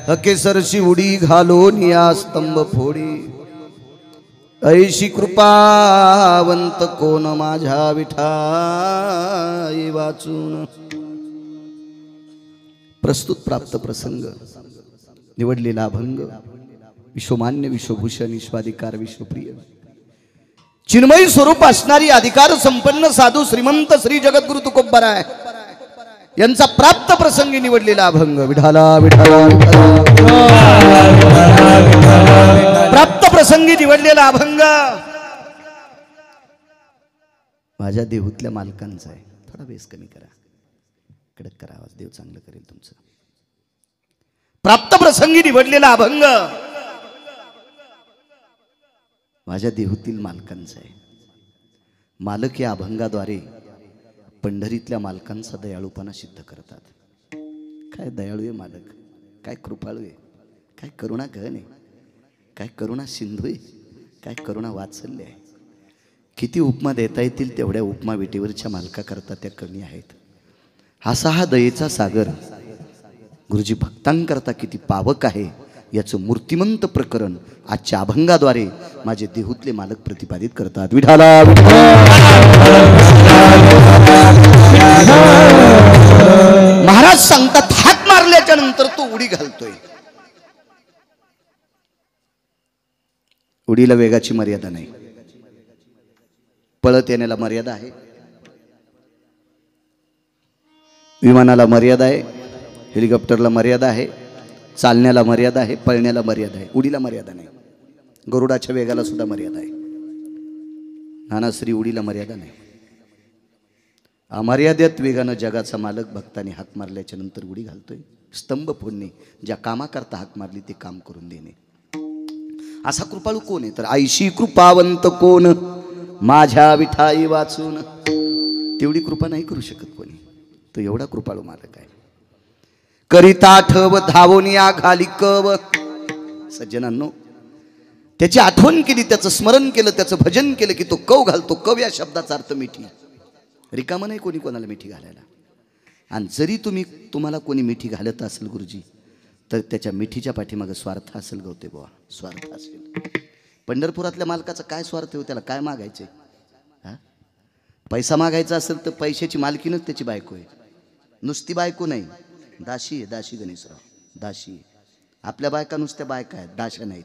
हकेसरशी उडी घालून या स्तंभ फोडी ऐशी कृपावंत कोण माझ्या विठाई वाचून। प्रस्तुत प्राप्त प्रसंग निवडलेला अभंग विश्वमान्य विश्वभूषण विश्वाधिकार विश्वप्रिय चिन्मयी स्वरूप असणारी अधिकार संपन्न साधू श्रीमंत श्री जगद्गुरु तुकोबाराय यांचा प्राप्त प्रसंगी निवडलेला अभंग विठाला विठाला प्राप्त प्रसंगी निवडलेला अभंग माझ्या देहूतल्या मालकांचा आहे। थोडा बेस कमी करा, कडक करा आवाज, देव चांगलं करेल तुमचं। प्राप्त प्रसंगी निवडलेला अभंग माझ्या देहूतील मालकांचा आहे। मालक या अभंगाद्वारे पंढरीतल्या मालकांचा दयाळूपणा सिद्ध करतात। काय दयाळू आहे मालक, काय कृपाळू आहे, काय करुणा गहन आहे, काय करुणा सिंधू आहे, काय करुणा वात्सल्य आहे। किती उपमा देता येतील तेवढ्या उपमा विटेवरच्या मालका करता त्या कमी आहेत। असा हा दयेचा सागर गुरुजी भक्तांकरता किती पावक आहे याचं मूर्तिमंत प्रकरण आजच्या अभंगाद्वारे माझे देहूतले मालक प्रतिपादित करतात। विठाला महाराज सांगतात हात मारल्याच्या नंतर तो उडी घालतोय। उडीला वेगाची मर्यादा नाही, पळत येण्याला मर्यादा आहे, विमानाला मर्यादा आहे, हेलिकॉप्टरला मर्यादा आहे, चालण्याला मर्यादा आहे, पळण्याला मर्यादा आहे, उडीला मर्यादा नाही। गरुडाच्या वेगाला सुद्धा मर्यादा आहे, नानाश्री उडीला मर्यादा नाही। अमर्यादित वेगानं जगाचा मालक भक्तांनी हाक मारल्याच्या नंतर उडी घालतोय। स्तंभ फोडणे, ज्या कामाकरता हाक मारली ते काम करून देणे। असा कृपाळू कोण आहे तर ऐशी कृपावंत कोण माझ्या विठाई वाचून। तेवढी कृपा नाही करू शकत कोणी, तो एवढा कृपाळू मालक आहे। करिता ठव धावून या घाली कव। सज्जनांनो, त्याची आठवण केली, त्याचं स्मरण केलं, त्याचं भजन केलं की तो कव घालतो। कव या शब्दाचा अर्थ मिठी, रिकामं नाही कोणी कोणाला मिठी घालायला। आणि जरी तुम्हाला कोणी मिठी घालत असेल गुरुजी तर त्याच्या मिठीच्या पाठीमागे स्वार्थ असेल गवते बुवा, स्वार्थ असेल। पंढरपुरातल्या मालकाचा काय स्वार्थ आहे, त्याला काय मागायचे? पैसा मागायचा असेल तर पैशाची मालकीनच त्याची बायको आहे, नुसती बायको नाही, दाशी आहे। दाशी गणेशराव, दाशी आहे। आपल्या बायका नुसत्या बायका आहेत, दाशा नाहीत।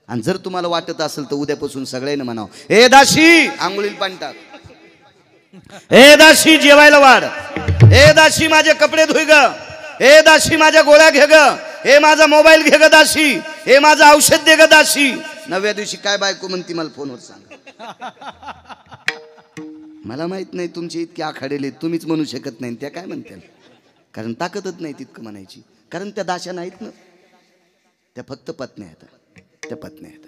आणि जर तुम्हाला वाटत असेल तर उद्यापासून सगळ्यांना म्हणावं, ए दाशी आंघोळीला पाणी टाक, ए दाशी जेवायला वाढ, ए दाशी माझे कपडे धुई ग, ए दाशी माझ्या गोळ्या घे ग, हे माझा मोबाईल घे ग दाशी, हे माझं औषध दे ग दाशी। 9व्या दिवशी काय बायको म्हणती मला फोनवर सांग। मला माहित नाही तुमची इतकी आखाडेले, तुम्हीच म्हणू शकत नाही, त्या काय म्हणतील, कारण ताकदच नाही तितकं म्हणायची, कारण त्या दाशा नाहीत ना, त्या फक्त पत्नी आहेत, त्या पत्नी आहेत।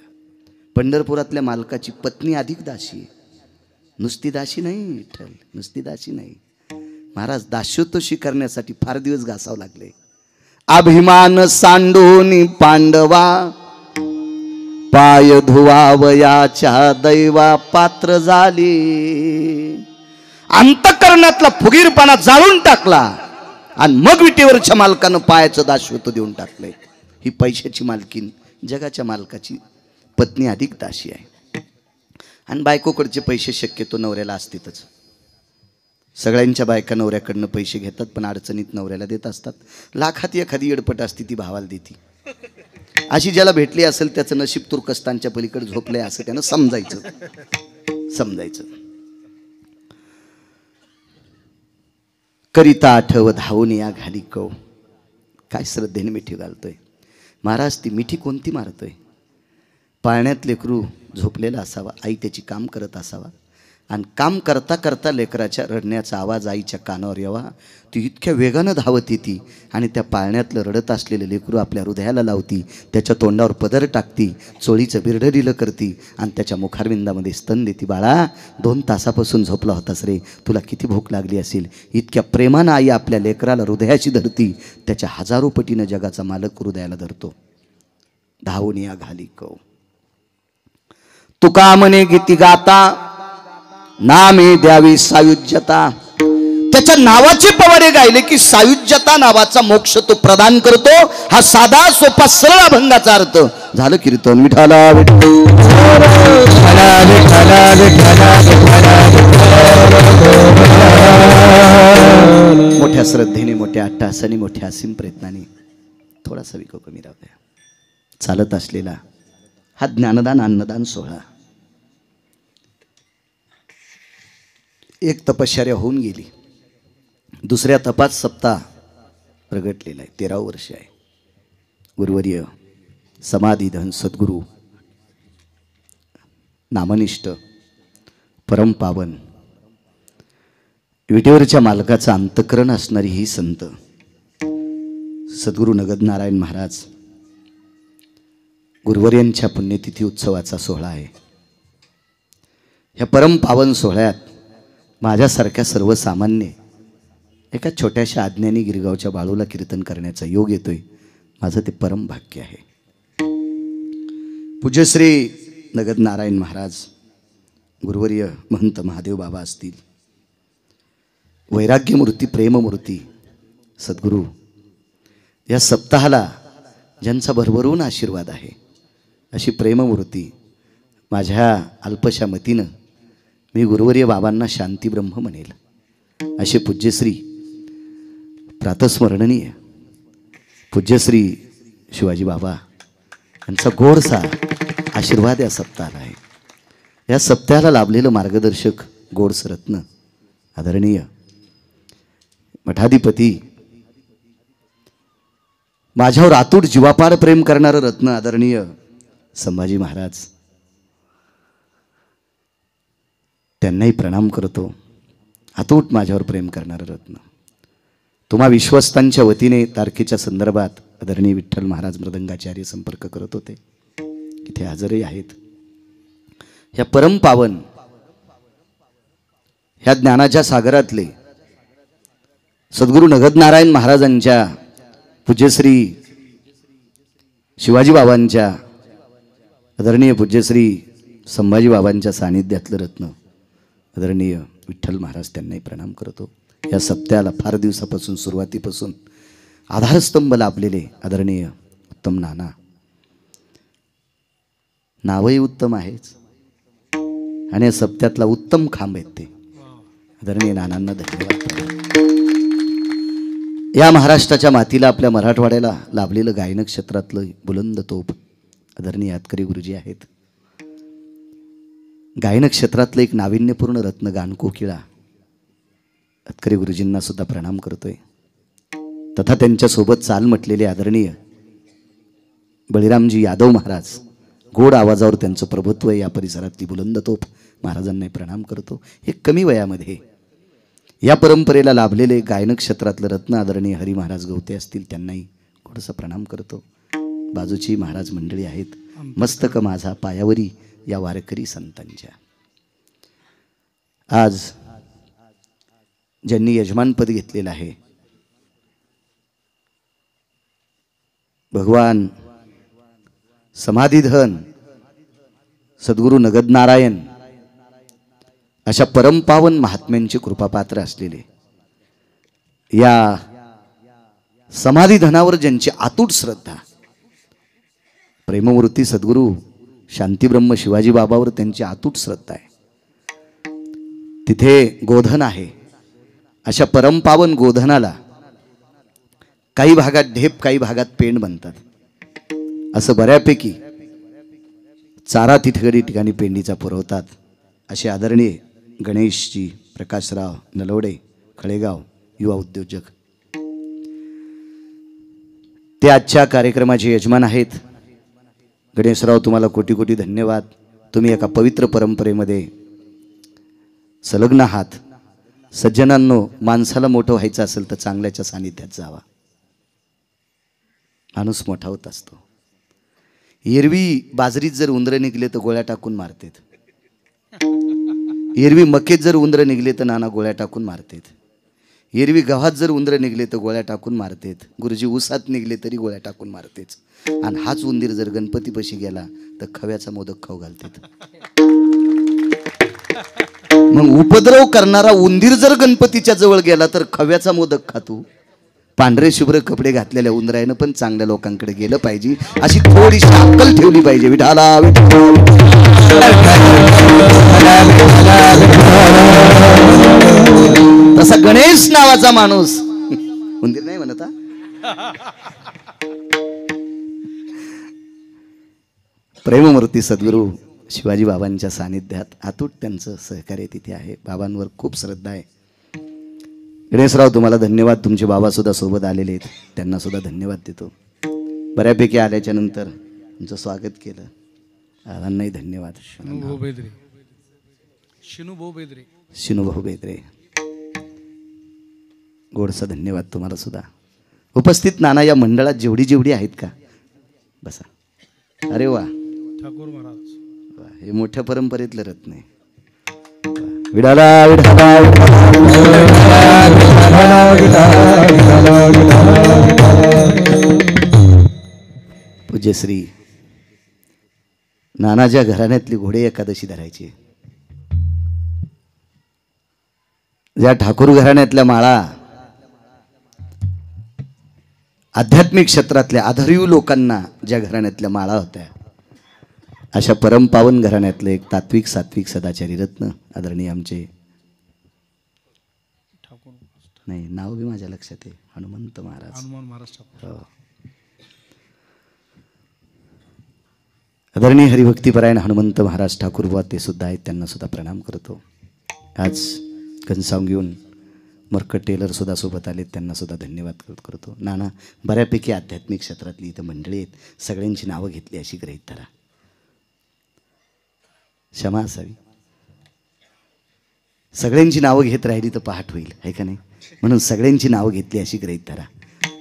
पंढरपुरातल्या मालकाची पत्नी अधिक दाशी आहे, नुसती दाशी नाही विठ्ठल, नुसती दाशी नाही। महाराज दास्योत्तोषी करण्यासाठी फार दिवस घासावं लागले। अभिमान सांडून पांडवा पाय धुवावयाच्या दैवा पात्र झाली। अंतःकरणातला फुगीरपणा जाळून टाकला आणि मग विटेवरच्या मालकानं पायाचं दास्यत्व देऊन टाकलंय। ही पैशाची मालकीन जगाच्या मालकाची पत्नी अधिक दाशी आहे। आणि बायकोकडचे पैसे शक्यतो नवऱ्याला असतीतच। सगळ्यांच्या बायका नवऱ्याकडनं पैसे घेतात पण अडचणीत नवऱ्याला देत असतात। लाखात एखादी एडपट असती ती भावाला देती। अशी ज्याला भेटली असेल त्याचं नशीब तुर्कस्तानच्या पलीकडे झोपलंय असं त्यानं समजायचं। करिता आठव धावून या घाली कव। काय श्रद्धेने मिठी घालतोय महाराज। ती मिठी कोणती मारतोय? पाळण्यात लेकरू झोपलेला असावा, आई त्याची काम करत असावा आणि काम करता करता लेकराच्या रडण्याचा आवाज आईच्या कानावर यावा। ती इतक्या वेगानं धावत येते आणि त्या पाळण्यातलं रडत असलेलं लेकरू आपल्या हृदयाला लावती, त्याच्या तोंडावर पदर टाकती, चोळीचं बिरडरिलं करती आणि त्याच्या मुखारविंदामध्ये स्तन देती। बाळा 2 तासापासून झोपला होतास रे, तुला किती भूक लागली असेल। इतक्या प्रेमानं आई आपल्या लेकराला हृदयाची धरती, त्याच्या हजारो पटीनं जगाचा मालक हृदयाला धरतो। धावून या घाली कव। तुका म्हणे गीती गाता नामे द्यावी सायुज्यता। त्याच्या नावाचे पवाडे गायले की सायुज्यता नावाचा मोक्ष तो प्रदान करतो. हा साधा सोपा सरळ अभंगाचा अर्थ. झालं कीर्तन. विठाला मोठ्या श्रद्धेने, मोठ्या अट्टहासाने, मोठ्या असीम प्रयत्नाने थोडासा विको कमी राहू द्या. चालत असलेला हा ज्ञानदान अन्नदान सोहळा एक तपश्चर्या होऊन गेली. दुसऱ्या तपात सप्ताह प्रगटलेला आहे. 13 वर्ष आहे. गुरुवर्य समाधीधन सद्गुरू नामनिष्ठ परमपावन विटेवरच्या मालकाचं अंतकरण असणारी ही संत सद्गुरू नगदनारायण महाराज गुरुवर्यांच्या पुण्यतिथी उत्सवाचा सोहळा आहे. ह्या परमपावन सोहळ्यात माझ्यासारख्या सर्वसामान्य एका छोट्याशा अज्ञानी गिरगावच्या बाळूला कीर्तन करण्याचा योग येतोय. माझं ते परम भाग्य आहे. पूज्यश्री नगदनारायण महाराज गुरुवर्य महंत महादेव बाबा असतील, वैराग्यमूर्ती प्रेममूर्ती सद्गुरू या सप्ताहाला ज्यांचा भरभरून आशीर्वाद आहे अशी प्रेममूर्ती माझ्या अल्पशा मतीनं मी गुरुवर्य बाबांना शांतीब्रह्म म्हणेल. असे पूज्यश्री प्रातस्मरणीय पूज्यश्री शिवाजी बाबा यांचा गोडसा आशीर्वाद या सप्ताहाला आहे. या सप्ताहाला लाभलेलं मार्गदर्शक गोडस रत्न आदरणीय मठाधिपती, माझ्यावर आतूट जीवापाड प्रेम करणारं रत्न आदरणीय संभाजी महाराज, त्यांनाही प्रणाम करतो. अतूट माझ्यावर प्रेम करणारं रत्न. तुम्हा विश्वस्तांच्या वतीने तारखेच्या संदर्भात आदरणीय विठ्ठल महाराज मृदंगाचार्य संपर्क करत होते. इथे हजरही आहेत. ह्या परमपावन ह्या ज्ञानाच्या सागरातले सद्गुरू नगदनारायण महाराजांच्या पूज्यश्री शिवाजी बाबांच्या आदरणीय पूज्यश्री संभाजी बाबांच्या सानिध्यातलं रत्न आदरणीय विठ्ठल महाराज, त्यांनाही प्रणाम करतो. या सप्त्याला फार दिवसापासून सुरुवातीपासून आधारस्तंभ लाभलेले आदरणीय उत्तम नाना, नावही उत्तम आहेच आणि या सप्त्यातला उत्तम खांब आहेत ते आदरणीय नानांना धन्यवाद. या महाराष्ट्राच्या मातीला आपल्या मराठवाड्याला लाभलेलं गायन क्षेत्रातलं बुलंद तोप आदरणीय यातकरी गुरुजी आहेत. गायन क्षेत्रातलं एक नाविन्यपूर्ण रत्न गानकोकिळा यातकरी गुरुजींना सुद्धा प्रणाम करतोय. तथा त्यांच्यासोबत चाल म्हटलेले आदरणीय बळीरामजी यादव महाराज, गोड आवाजावर त्यांचं प्रभुत्व या परिसरातली बुलंद तोप, महाराजांनाही प्रणाम करतो. हे कमी वयामध्ये या परंपरेला लाभलेले गायन क्षेत्रातलं रत्न आदरणीय हरी महाराज गवते असतील, त्यांनाही थोडंसं प्रणाम करतो. बाजूची महाराज मंडळी आहेत. मस्तक माझा पायावरी या वारकरी संतांच्या. आज ज्यांनी यजमानपद घेतलेलं आहे भगवान समाधीधन सद्गुरू नगदनारायण अशा परमपावन महात्म्यांची कृपापात्र असलेले या समाधीधनावर ज्यांची अतूट श्रद्धा, प्रेममूर्ती सद्गुरू शांतीब्रह्म शिवाजी बाबावर त्यांची अतूट श्रद्धा आहे. तिथे गोधन आहे. अशा परमपावन गोधनाला काही भागात ढेप, काही भागात पेंड बनतात. असं बऱ्यापैकी चारा तिथगडी ठिकाणी पेंडीचा पुरवतात. असे आदरणीय गणेशजी प्रकाशराव नलवडे, खळेगाव युवा उद्योजक, ते आजच्या कार्यक्रमाचे यजमान आहेत. गणेशराव, तुम्हाला कोटी कोटी धन्यवाद. तुम्ही एका पवित्र परंपरेमध्ये संलग्न आहात. सज्जनांनो, माणसाला मोठं व्हायचं असेल तर चांगल्याच्या सानिध्यात जावा. माणूस मोठा होत असतो. एरवी बाजरीत जर उंदरं निघले तर गोळ्या टाकून मारतात. एरवी मकेत जर उंदरं निघले तर नाना गोळ्या टाकून मारतात. एरवी गव्हात जर उंदरं निघले तर गोळ्या टाकून मारतात. गुरुजी ऊसात निघले तरी गोळ्या टाकून मारतेच. आणि हाच उंदीर जर गणपतीपाशी गेला तर खव्याचा मोदक खाऊ घालतात. मग उपद्रव करणारा उंदीर जर गणपतीच्या जवळ गेला तर खव्याचा मोदक खातो. पांढरे शुभ्र कपडे घातलेल्या उंदरायनं पण चांगल्या लोकांकडे गेलं पाहिजे, अशी थोडीशी अक्कल ठेवली पाहिजे. विठाला तसा गणेश नावाचा माणूस उंदीर नाही म्हणत. प्रेममूर्ती सद्गुरू शिवाजी बाबांच्या सानिध्यात अतूट त्यांचं सहकार्य तिथे आहे. बाबांवर खूप श्रद्धा आहे. गणेशराव तुम्हाला धन्यवाद. तुमचे बाबा सुद्धा सोबत आलेले आहेत, त्यांना सुद्धा धन्यवाद देतो. बऱ्यापैकी आल्याच्या नंतर तुमचं स्वागत केलं. बाबांनाही धन्यवाद. शिनूभाऊ बेदरे गोडसा धन्यवाद तुम्हाला सुद्धा. उपस्थित नाना या मंडळात जेवढी जेवढी आहेत का बसा. अरे वा, ठाकूर महाराज हे मोठ्या परंपरेतलं रत्न आहे. विडाला पूज्यश्री नानाच्या घराण्यातली घोडे एकादशी धरायची. ज्या ठाकूर घराण्यातल्या माळा आध्यात्मिक क्षेत्रातल्या आधारीव लोकांना ज्या घराण्यातल्या माळा होत्या, अशा परमपावन घराण्यातलं एक तात्विक सात्विक सदाचारी रत्न आदरणीय आमचे ठाकूर नाही नाव बी माझ्या लक्षात आहे, हनुमंत महाराज. हनुमान महाराज ठाकूर. हो. आदरणीय हरिभक्तीपरायण हनुमंत महाराज ठाकूर बुवा ते सुद्धा आहेत, त्यांना सुद्धा प्रणाम करतो. आज घनसावंग घेऊन मरकट टेलर सुद्धा सोबत आलेत, त्यांना सुद्धा धन्यवाद करतो. नाना बऱ्यापैकी आध्यात्मिक क्षेत्रातली इथं मंडळी आहेत, सगळ्यांची नावं घेतली अशी गृहीत धरा. क्षमा असावी. सगळ्यांची नावं घेत राहिली तर पहाट होईल, आहे का नाही? म्हणून सगळ्यांची नावं घेतली अशी गृहीत धरा.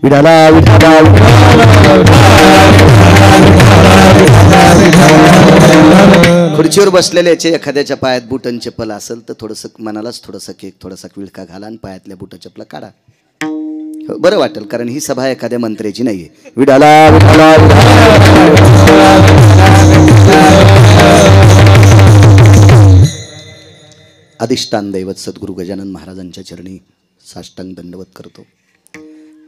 विठाला खुर्चीवर बसलेल्याचे एखाद्याच्या पायात बूट आणि चप्पल असेल तर थोडंसं मनालाच थोडंसं केक थोडासा विळखा घाला आणि पायातल्या बूट चप्पला काढा. बरं वाटेल, कारण ही सभा एखाद्या मंत्र्याची नाहीये. विडाला अधिष्ठान दैवत सद्गुरू गजानन महाराजांच्या चरणी साष्टांग दंडवत करतो.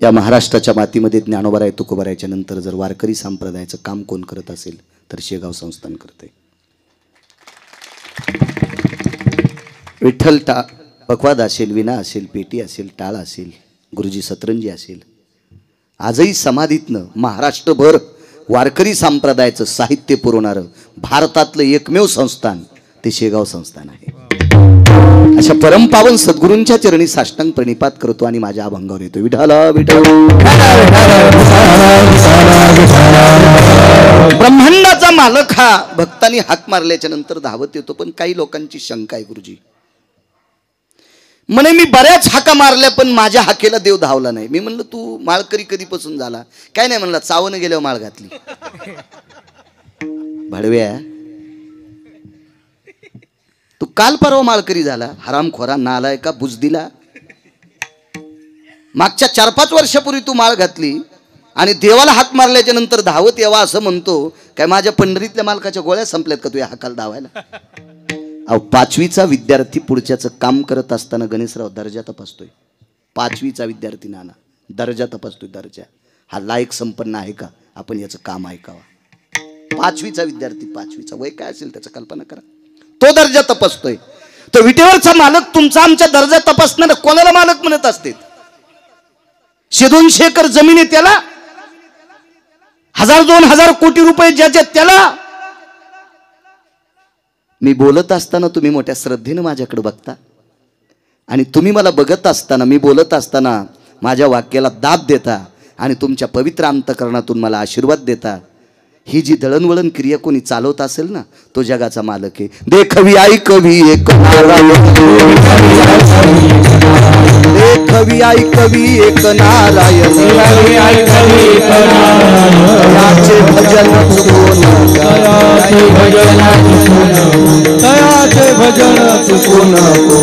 या महाराष्ट्राच्या मातीमध्ये ज्ञानोबराय तुकोबरायच्या नंतर जर वारकरी संप्रदायाचं काम कोण करत असेल तर शेगाव संस्थान करते. विठ्ठल पखवाद असेल, विना असेल, पेटी असेल, टाळ असेल, गुरुजी सतरंजी असेल, आजही समाधीतनं महाराष्ट्रभर वारकरी संप्रदायाचं साहित्य पुरवणारं भारतातलं एकमेव संस्थान ते शेगाव संस्थान आहे. अशा परमपावन सद्गुरूंच्या चरणी साष्टांग प्रणिपात करतो आणि माझ्या अभंगावर येतो. विठाला विठ्ठल. ब्रह्मांडाचा मालक हा भक्तांनी हाक मारल्याच्या नंतर धावत येतो. पण काही लोकांची शंका आहे, गुरुजी म्हणे मी बऱ्याच हाका मारल्या पण माझ्या हाकेला देव धावला नाही. मी म्हणलं तू माळकरी कधीपासून झाला? काय नाही म्हणला, चावनं गेल्यावर माळ घातली. भडव्या, तू काल परवा माळकरी झाला, हरामखोरा, नालाय का बुजदिला. मागच्या 4-5 वर्षापूर्वी तू माळ घातली आणि देवाला हाक मारल्याच्या नंतर धावत यावा असं म्हणतो. काय माझ्या पंढरीतल्या मालकाच्या गोळ्या संपल्यात का तू या हाकाला धावायला? अहो, 5वीचा विद्यार्थी पुढच्याचं काम करत असताना गणेशराव दर्जा तपासतोय. 5वीचा विद्यार्थी नाना दर्जा तपासतोय. दर्जा हा लायक संपन्न आहे का? आपण याचं काम ऐकावा. 5वीचा विद्यार्थी, 5वीचा वय काय असेल त्याचं कल्पना करा, तो दर्जा तपासतोय. तो विटेवरचा मालक तुमचा आमच्या दर्जा तपासणार कोणाला मालक म्हणत असते? 100-200 एकर जमीन आहे त्याला, 1000-2000 कोटी रुपये ज्याच्या त्याला. मी बोलत असताना तुम्ही मोठ्या श्रद्धेनं माझ्याकडे बघता आणि तुम्ही मला बघत असताना, मी बोलत असताना माझ्या वाक्याला दाब देता आणि तुमच्या पवित्र अंतःकरणातून मला आशीर्वाद देता. ही जी दळणवळण क्रिया कोणी चालवत असेल ना, तो जगाचा मालक आहे. देखवी ऐकवी एक नारायण, देखवी ऐकवी एक नारायण, दयाचे भजन चुको नको, दयाचे भजन चुको नको.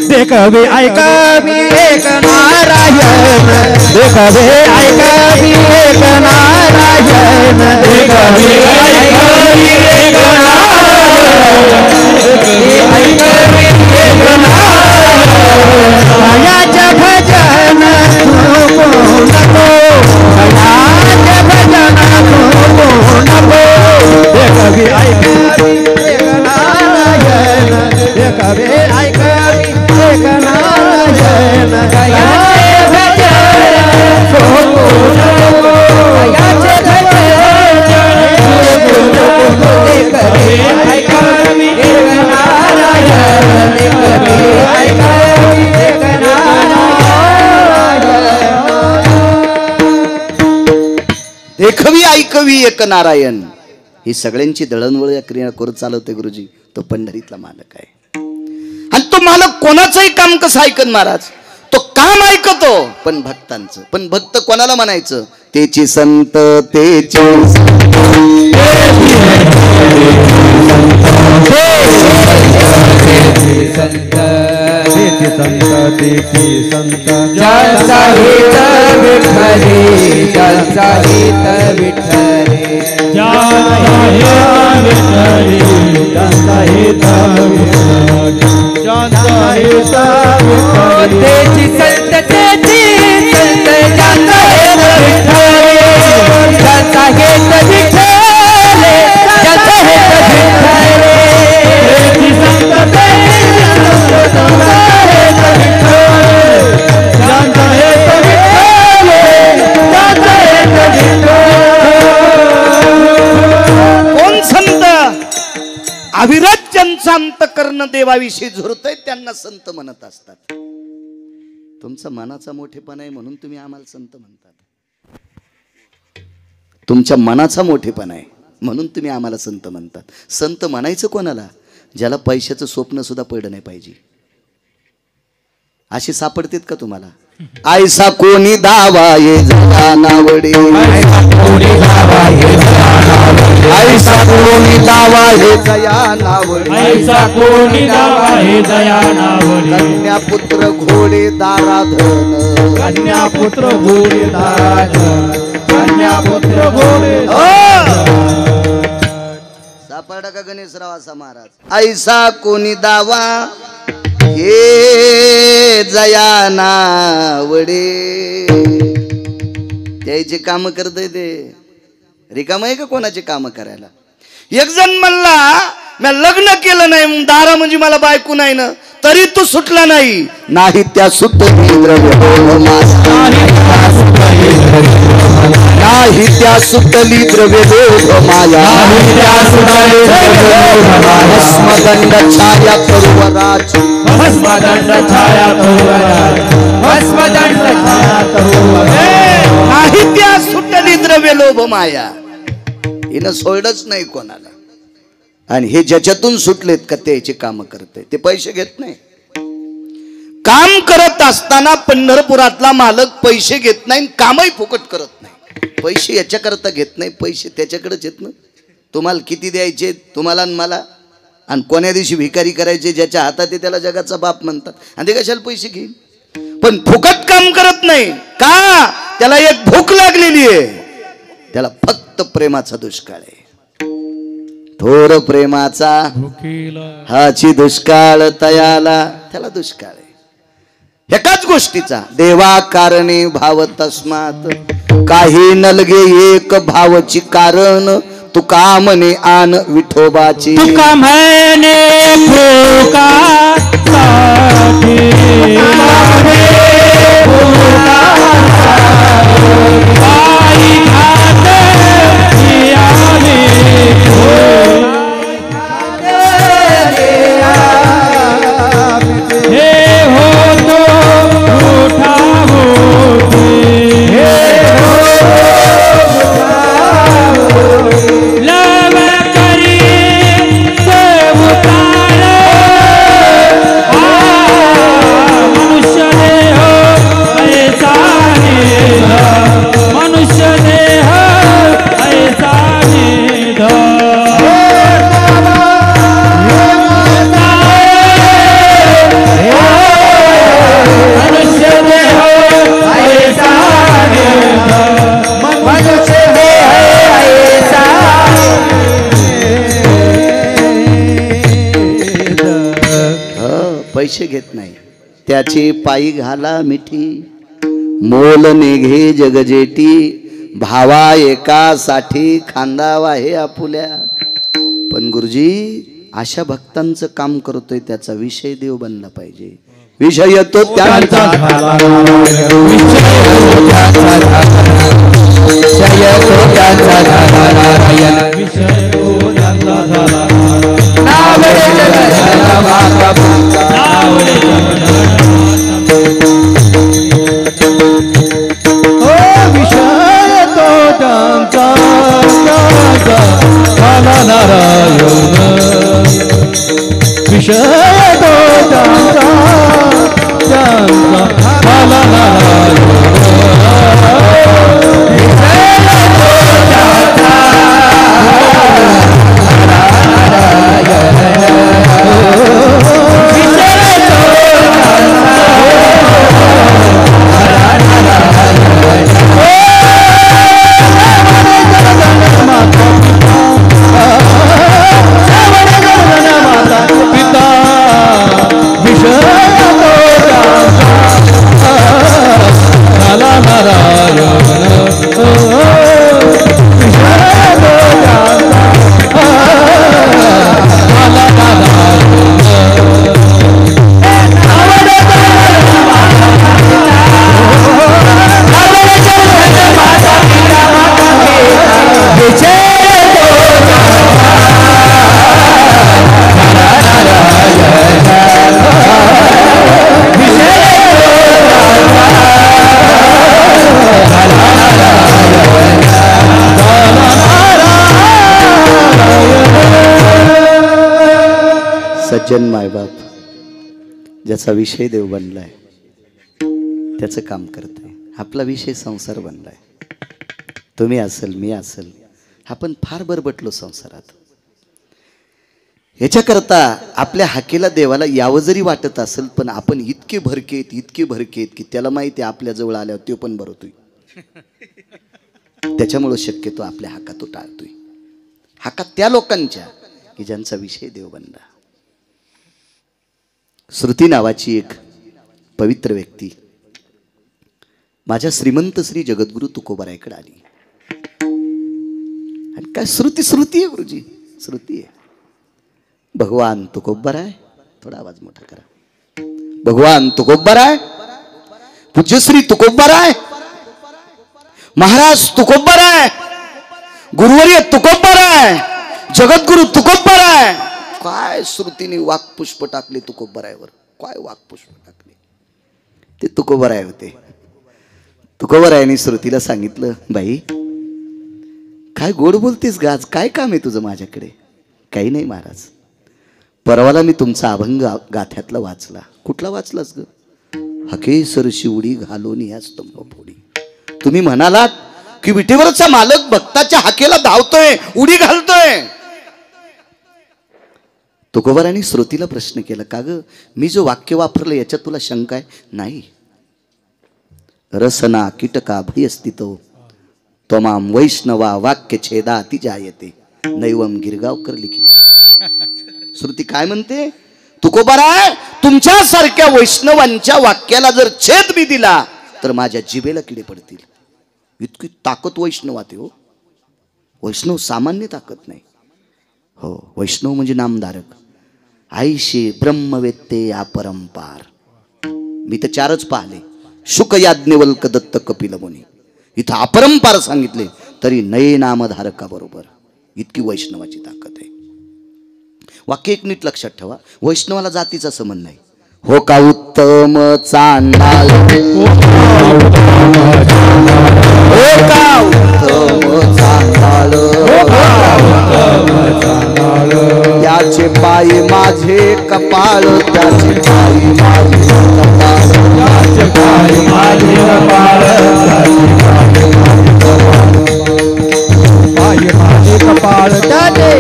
देखवे ऐकवी एक नारायण, देखवे ऐकवी एक नारायण, देखवे ऐकवी एक नारायण, देखवे ऐकवी देखवी ऐकवी एक नारायण, ही सगळ्यांची दळणवळ या क्रिया करत चालवते गुरुजी. तो पंढरीतला मालक आहे. आणि तो मालक कोणाचंही काम कसं ऐकन महाराज, तो काम ऐकतो पण भक्तांचं. पण भक्त कोणाला म्हणायचं, तेची संत तेची ज्यांचा हित विठ्ठली, ज्यांचा हित विठ्ठली, ज्यांचा हित विठ्ठली, ज्यांचा हित विठ्ठली, तेची संत तेची संत, ज्यांचा हित विठ्ठली, ज्यांचा हित विठ्ठली, ज्यांचा हित विठ्ठली, तेची संत तेची संत, अविरत ज्यांचं अंतकरण देवाविषयी झुरतय त्यांना संत म्हणत असतात. तुमचा मनाचा मोठेपणा आहे म्हणून तुम्ही आम्हाला संत म्हणतात. तुमच्या मनाचा मोठेपणा आहे म्हणून तुम्ही आम्हाला संत म्हणतात. संत म्हणायचं कोणाला, ज्याला पैशाचं स्वप्न सुद्धा पडलं नाही पाहिजे. अशी सापडतेत का तुम्हाला? आयसा कोणी दावा ये जया नावडे, आयसा कोणी दावा ये जया नावडे, आयसा कोणी दावा हे जया नावडे, ऐसा कोणी दावा हे जया नावडे, कन्या पुत्र घोडे दाराधन, कन्या पुत्र घोडे दाराधन, कन्या पुत्र घोडे. सापडा का गणेशराव असा महाराज? ऐसा कोणी दावा हे जया नावडे. त्याचे काम करतय ते रिकाम आहे का कोणाचे काम करायला? एक जण म्हणला मी लग्न केलं नाही, दारा म्हणजे मला बायको नाही ना, तरी तू सुटला नाही. नाही त्या सुटली द्रव्य, नाही त्या सुटली द्रव्य लोभ माया, भस्मदंड छाया तरुवराज, भस्मदंड छाया तरुवराज, भस्मदंड छाया तरुवराज. नाही त्या सुटली द्रव्य लोभ माया. हिनं सोडलंच नाही कोणाला. आणि हे ज्याच्यातून सुटलेत का त्याचे काम करते, ते पैसे घेत नाही. काम करत असताना पंढरपुरातला मालक पैसे घेत नाही, कामही फुकट करत नाही. पैसे याच्याकरता घेत नाही, पैसे त्याच्याकडेच येत ना. तुम्हाला किती द्यायचे तुम्हाला आणि मला, आणि कोण्या दिवशी भिकारी करायचे ज्याच्या हातात आहे त्याला जगाचा बाप म्हणतात. आणि ते कशाला पैसे घेईल? पण फुकट काम करत नाही का? त्याला एक भूक लागलेली आहे, त्याला फक्त प्रेमाचा दुष्काळ आहे. थोर प्रेमाचा हाची दुष्काळ तयाला, त्याला दुष्काळ आहे एकाच गोष्टीचा. देवा कारणे भाव तस्मात, काही नलगे एक भावची कारण, तुका म्हणे आन विठोबाची. तुका म्हणे फुकासाठी, पैसे घेत नाही, त्याची पायी घाला मिठी, मोल निघे जगजेटी, भावा एकासाठी खांदावा हे आपुल्या. पण गुरुजी अशा भक्तांचं काम करतोय त्याचा विषय देव बनला पाहिजे. विषय तो त्यांचा विषय तो झाला नारायण विषय दोषांचा झाला नारायण सज्जन मायबाप ज्याचा विषय देव बनलाय त्याचं काम करतोय. आपला विषय संसार बनलाय. तुम्ही असेल मी असेल आपण फार बरबटलो संसारात. याच्याकरता आपल्या हाकेला देवाला यावं जरी वाटत असेल पण आपण इतके भरकेत की त्याला माहिती आपल्या जवळ आल्यावर तो पण भरतोय. त्याच्यामुळं शक्यतो आपल्या हाका तो टाळतोय. हाका त्या लोकांच्या की ज्यांचा विषय देव बनला. श्रुती नावाची एक पवित्र व्यक्ती माझ्या श्रीमंत श्री जगद्गुरु तुकोबारायकडे आली. आणि काय श्रुती आहे गुरुजी, श्रुती आहे. भगवान तुकोबाराय, थोडा आवाज मोठा करा. भगवान तुकोबाराय, पूज्यश्री तुकोबाराय, महाराज तुकोबाराय, गुरुवर्य तुकोबाराय, जगद्गुरु तुकोबाराय. काय श्रुतीने वाक्पुष्प टाकले तुकोबारायवर. काय वाक्पुष्प टाकले ते तुकोबाराय होते. तुकोबारायांनी श्रुतीला सांगितलं, बाई काय गोड बोलतेस गाज, काय काम आहे तुझं माझ्याकडे. काही नाही महाराज, परवाला मी तुमचा अभंग गाथ्यातला वाचला. कुठला वाचलास ग? हकेसर शिवडी घालून या स्तंभ फोडी. तुम्ही म्हणालात की विटेवरचा मालक भक्ताच्या हाकेला धावतोय, उडी घालतोय. तुकोबारांनी श्रुतीला प्रश्न केला, का ग मी जो वाक्य वापरलं याच्यात तुला शंका आहे? नाही. रसना कीटका भयस्थितो त्वमाम वैष्णवा वाक्य छेदा ती जायते नैवम गिरगावकर लिखित. श्रुती काय म्हणते? तुकोबाराय, तुमच्यासारख्या वैष्णवांच्या वाक्याला जर छेद मी दिला तर माझ्या जिभेला किडे पडतील. इतकी ताकद वैष्णवात आहे हो. वैष्णव सामान्य ताकद नाही हो. वैष्णव म्हणजे नामधारक. आईशी ब्रह्मवेत्ते अपरंपार. मी तर 4च पाहिले, शुक याज्ञवल्क दत्त कपिल मुनी. इथं अपरंपार सांगितले तरी नये नामधारका बरोबर. इतकी वैष्णवाची ताकद आहे. वाक्य एक नीट लक्षात ठेवा, वैष्णवाला जातीचा संबंध नाही. हो का उत्तम चांडाळ, हो का उत्तम चांडाळ, त्याचे पायी माझे कपाळ, त्याचे पायी माझे कपाळ, त्याचे पायी माझे कपाळ, पायी माझे कपाळ, त्याचे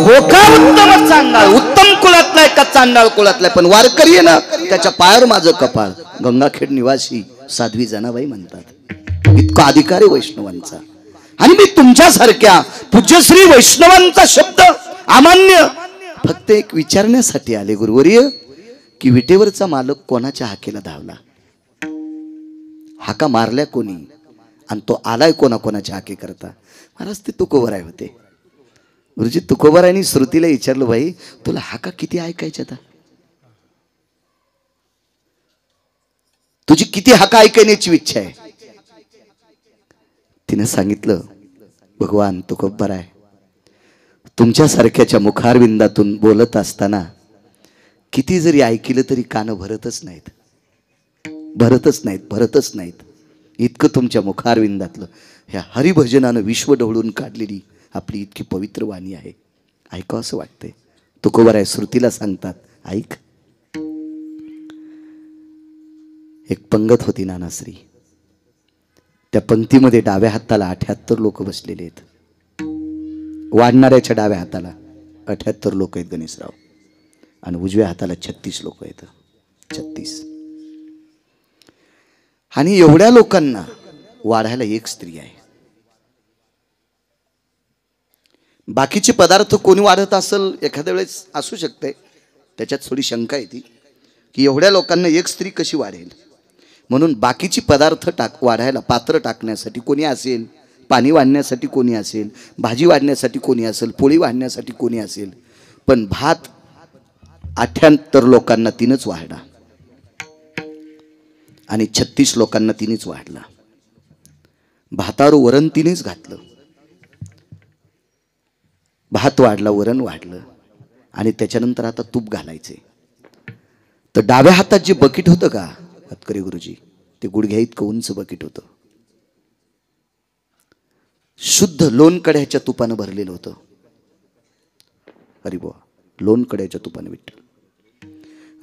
हो का उत्तम चांडाळ. उत्तम कुळातलाय का चांडाळ कुळातलाय, पण वारकरी आहे ना, त्याच्या पायावर माझं कपाळ. गंगाखेड निवासी साध्वी जनाबाई म्हणतात. इतका अधिकार आहे वैष्णवांचा. आणि मी तुमच्यासारख्या पूज्यश्री वैष्णवांचा शब्द अमान्य फक्त एक विचारण्यासाठी आले गुरुवर्य, की विटेवरचा मालक कोणाच्या हाकेला धावला, हाका मारल्या कोणी, आणि तो आलाय कोणाच्या हाके करता. महाराज ते तुकोबाराय होते. गुरुजी तुकोबारायांनी श्रुतीला विचारलं, भाई तुला हाका किती ऐकायच्या आता, तुझी किती हाका ऐकण्याची इच्छा आहे? तिने सांगितलं, भगवान तुकोबाराय, तुमच्यासारख्याच्या मुखारविंदातून बोलत असताना किती जरी ऐकलं तरी कान भरतच नाहीत. इतकं तुमच्या मुखारविंदातलं ह्या हरिभजनानं विश्व ढवळून काढलेली आपली इतकी पवित्र वाणी आहे. ऐकावं असं वाटतंय. तुकोबाराय श्रुतीला सांगतात, ऐक. एक पंगत होती नानाश्री. त्या पंक्तीमध्ये डाव्या हाताला 78 लोक बसलेले आहेत. वाढणाऱ्याच्या डाव्या हाताला 78 लोक आहेत गणेशराव, आणि उजव्या हाताला 36 लोक आहेत. 36. आणि एवढ्या लोकांना वाढायला एक स्त्री आहे. बाकीचे पदार्थ कोणी वाढत असेल एखाद्या वेळेस असू शकते, त्याच्यात थोडी शंका येते की एवढ्या लोकांना एक स्त्री कशी वाढेल. म्हणून बाकीची पदार्थ वाढायला, पात्र टाकण्यासाठी कोणी असेल, पाणी वाढण्यासाठी कोणी असेल, भाजी वाढण्यासाठी कोणी असेल, पोळी वाढण्यासाठी कोणी असेल, पण भात 78 लोकांना तिनंच वाढला आणि 36 लोकांना तिनेच वाढला. भातावर वरण तिनेच घातलं. भात वाढला, वरण वाढलं, आणि त्याच्यानंतर आता तूप घालायचे. तर डाव्या हातात जे बकेट होतं का हतकरी गुरुजी, ते गुडघ्या इतकं उंच बकेट होतं. शुद्ध लोणकड्याच्या तुपानं भरलेलं होतं. अरे बुवा, लोणकड्याच्या तुपानं विठ्ठल.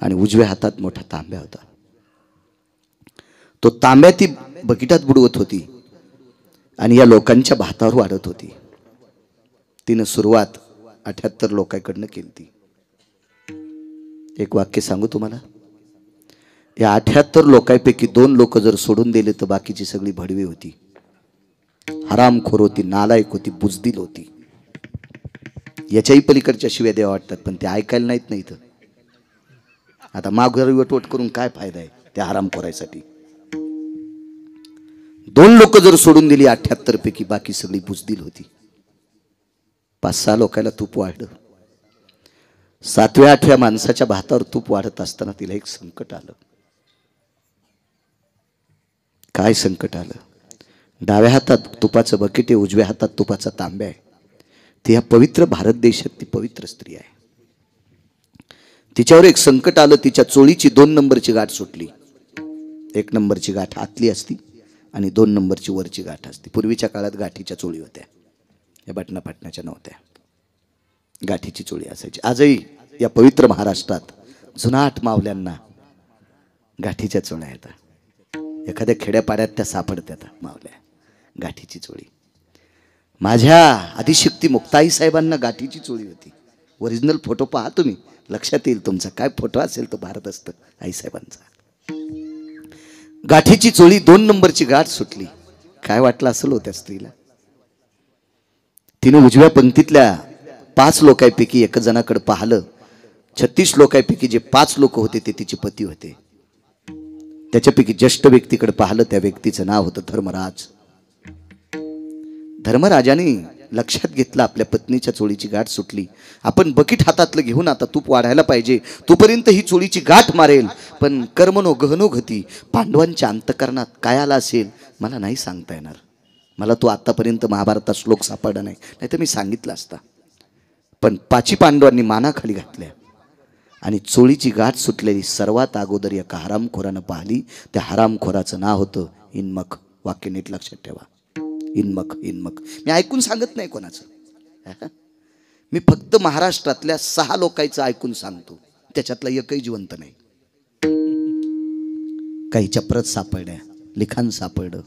आणि उजव्या हातात मोठा तांब्या होता. तो तांब्या ती बकेटात बुडवत होती आणि या लोकांच्या भातावर वाढत होती. तिनं सुरुवात 78 लोकांकडनं केली ती. एक वाक्य सांगू तुम्हाला, या 78 लोकांपैकी 2 लोक जर सोडून दिले तर बाकीची सगळी भडवी होती, हरामखोर होती, नालायक होती, बुजदिल होती. याच्याही पलीकडच्या शिव्या द्यावा वाटतात, पण ते ऐकायला नाहीत. नाही तर आता माघारी वटवट करून काय फायदा आहे त्या हरामखोरायसाठी. 2 लोक जर सोडून दिली 78 पैकी, बाकी सगळी बुजदिल होती. 5-6 लोकांना तूप वाढलं. 7व्या-8व्या माणसाच्या भातावर तूप वाढत असताना तिला एक संकट आलं. काय संकट आलं? डाव्या हातात तुपाचं बकेट आहे, उजव्या हातात तुपाचा तांब्या आहे. ती ह्या पवित्र भारत देशात ती पवित्र स्त्री आहे. तिच्यावर एक संकट आलं. तिच्या चोळीची 2 नंबरची गाठ सुटली. 1 नंबरची गाठ आतली असती आणि 2 नंबरची वरची गाठ असते. पूर्वीच्या काळात गाठीच्या चोळी होत्या, या बटना पाटण्याच्या नव्हत्या. गाठीची चोळी असायची. आजही या पवित्र महाराष्ट्रात जुनाट मावल्यांना गाठीच्या चोळ्या येतात. एखाद्या खेड्यापाड्यात त्या सापडतात मावल्या, गाठीची चोळी. माझ्या आदिशक्ती मुक्ताई साहेबांना गाठीची चोळी होती. ओरिजिनल फोटो पहा तुम्ही, लक्षात येईल तुमचा. काय फोटो असेल तो भारत असतं आईसाहेबांचा. गाठीची चोळी, 2 नंबरची गाठ सुटली. काय वाटलं असेल होत्या स्त्रीला. तिने उजव्या पंक्तीतल्या 5 लोकांपैकी 1 जणाकडे पाहिलं. 36 लोकांपैकी जे 5 लोक होते ते तिचे पती होते. त्याच्यापैकी ज्येष्ठ व्यक्तीकडे पाहिलं. त्या व्यक्तीचं नाव होतं धर्मराज. धर्मराजाने लक्षात घेतलं आपल्या पत्नीच्या चोळीची गाठ सुटली. आपण बकेट हातातलं घेऊन आता तूप वाढायला पाहिजे, तोपर्यंत ही चोळीची गाठ मारेल. पण कर्मनो गहनो गती, पांडवांच्या अंतकरणात काय आला असेल मला नाही सांगता येणार. मला तो आतापर्यंत महाभारतात श्लोक सापडला नाही, नाहीतर मी सांगितलं असता. पण 5 पांडवांनी मानाखाली घातल्या आणि चोळीची गाठ सुटलेली सर्वात अगोदर एका हरामखोरानं पाहिली. त्या हरामखोराचं नाव होतं इन्मक. वाक्य नीट लक्षात ठेवा, इन्मक. इन्मक मी ऐकून सांगत नाही कोणाचं, मी फक्त महाराष्ट्रातल्या 6 लोकांचं ऐकून सांगतो. त्याच्यातला एकही जिवंत नाही. काहीच्या प्रत सापडल्या, लिखाण सापडलं.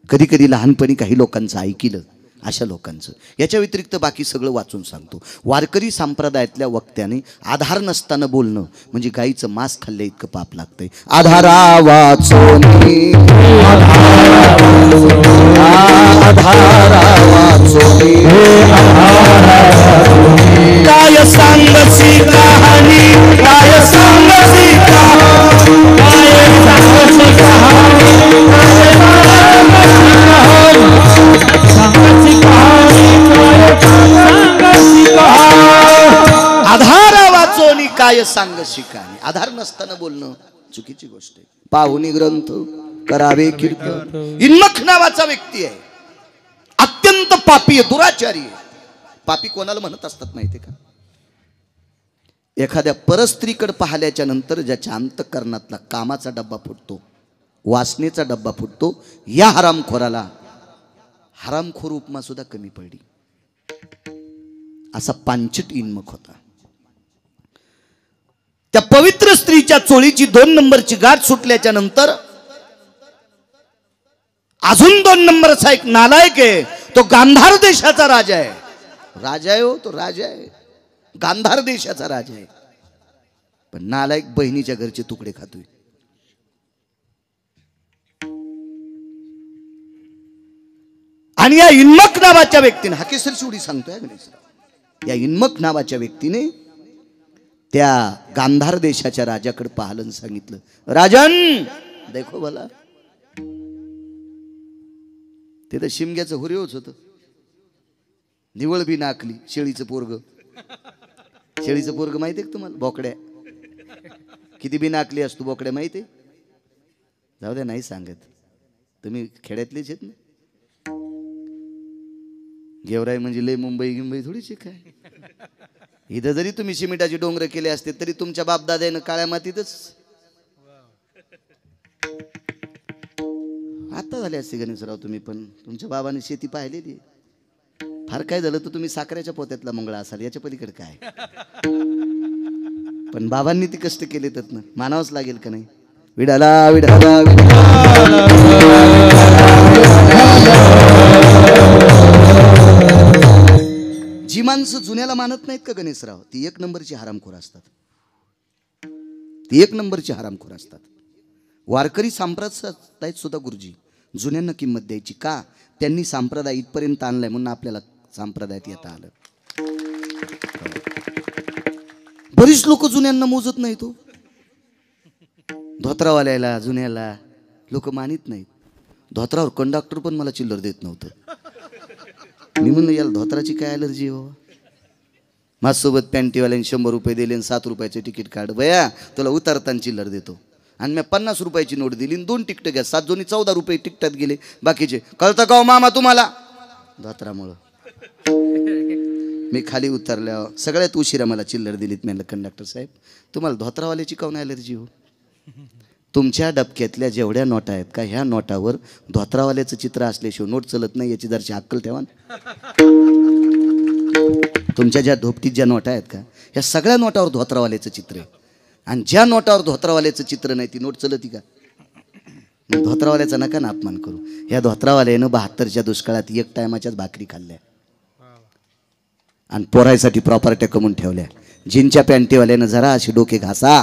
कधी कधी लहानपणी काही लोकांचं ऐकिलं, अशा लोकांचं. याच्या व्यतिरिक्त बाकी सगळं वाचून सांगतो. वारकरी संप्रदायातल्या वक्त्याने आधार नसताना बोलणं म्हणजे गाईचं मांस खाल्ल्या इतकं पाप लागतंय. आधारा वाचून, आधारा वाचून, काय सांगसी कहाणी, काय सांगसी कहाणी, काय सांगसी आधारा वाचोनी काय सांग शिकाणी. आधार नसताना बोलणं चुकीची गोष्ट आहे. पाहुणी ग्रंथ करावे कीर्तन. इन्मक नावाचा व्यक्ती आहे, अत्यंत पापी आहे, दुराचारी आहे. पापी कोणाला म्हणत असतात माहितीये का? एखाद्या परस्त्रीकडे पाहिल्याच्या नंतर ज्याच्या अंतःकरणातला कामाचा डब्बा फुटतो, वासनेचा डब्बा फुटतो. या हरामखोराला हरामखोर उपमा सुद्धा कमी पडली. असा पांचट इन्मक होता. त्या पवित्र स्त्रीच्या चोळीची 2 नंबरची गाठ सुटल्याच्या नंतर अजून 2 नंबरचा एक नालायक आहे. तो गांधार देशाचा राजा आहे. राजा आहे हो, तो राजा आहे. गांधार देशाचा राजा आहे. पण नालायक बहिणीच्या घरचे तुकडे खातोय. आणि या इन्मक नावाच्या व्यक्तीने, हाकेसरची उडी सांगतोय गणेश, या इन्मक नावाच्या व्यक्तीने त्या गांधार देशाच्या राजाकडे पाहिलं आणि सांगितलं, राजन देखो भला. ते तर शिमग्याचं हुरेवच होत. निवळ बी नाकली. शेळीचं पोरग, शेळीचं पोरग माहिती आहे का तुम्हाला? बोकड्या किती बी नाकली असतो बोकड्या माहिती आहे? जाऊ द्या, नाही सांगत. तुम्ही खेड्यातलेच आहेत ना. गेवराई म्हणजे लय मुंबई गिंबई थोडीशी काय. इथं जरी तुम्ही सिमेंटाची डोंगर केले असते तरी तुमच्या बापदाद्यानं काळ्या मातीतच आता झाले असते गणेशराव. तुम्ही पण तुमच्या बाबाने शेती पाहिलेली. फार काय झालं तर तुम्ही साखरेच्या पोत्यातला मंगळा असाल, याच्या पलीकडे काय. पण बाबांनी ती कष्ट केले तर मानावंच लागेल का नाही. विडाला विडाला जी माणसं जुन्याला मानत नाहीत का गणेशराव, ती 1 नंबरची हरामखोर असतात. ती 1 नंबरची हरामखोर असतात. वारकरी संप्रदायात सुद्धा गुरुजी जुन्यांना किंमत द्यायची का? त्यांनी संप्रदाय इथपर्यंत आणलाय म्हणून आपल्याला संप्रदायात येता आलं. बरीच लोक जुन्यांना मोजत नाहीत. तो धोत्रावाल्याला जुन्याला लोक मानित नाहीत. धोत्रावर कंडक्टर पण मला चिल्लर देत नव्हतं. मी म्हणलं याला धोत्राची काय ॲलर्जी हो. माझ्यासोबत पॅन्टीवाल्याने 100 रुपये दिले आणि 7 रुपयाचे तिकीट काढ बया, तुला उतरताना चिल्लर देतो. आणि मी 50 रुपयाची नोट दिली, 2 तिकीट घ्या. 7 जोनी 14 रुपये तिकटात गेले. बाकीचे कळतं का मामा तुम्हाला? धोत्रामुळं मी खाली उतरल्यावर सगळ्यात उशिरा मला चिल्लर दिलीत. म्हणलं कंडक्टर साहेब तुम्हाला धोत्रावाल्याची काऊन ॲलर्जी हो? तुमच्या डबक्यातल्या जेवढ्या नोटा आहेत का, ह्या नोटावर धोत्रावाल्याचं चित्र असल्याशिवाय नोट चलत नाही, याची जरशी अक्कल ठेवा. तुमच्या ज्या धोपटीत ज्या नोटा आहेत का, ह्या सगळ्या नोटावर धोत्रावाल्याचं चित्र आहे. आणि ज्या नोटावर धोत्रावाल्याचं चित्र नाही ती नोट चलती का? धोत्रावाल्याचा नका ना अपमान करू. ह्या धोत्रावाल्यानं 72च्या दुष्काळात 1 टायमाच्याच भाकरी खाल्ल्या आणि पोरायसाठी प्रॉपर्ट्या कमवून ठेवल्या. जिनच्या पॅन्टीवाल्यानं जरा अशी डोके घासा,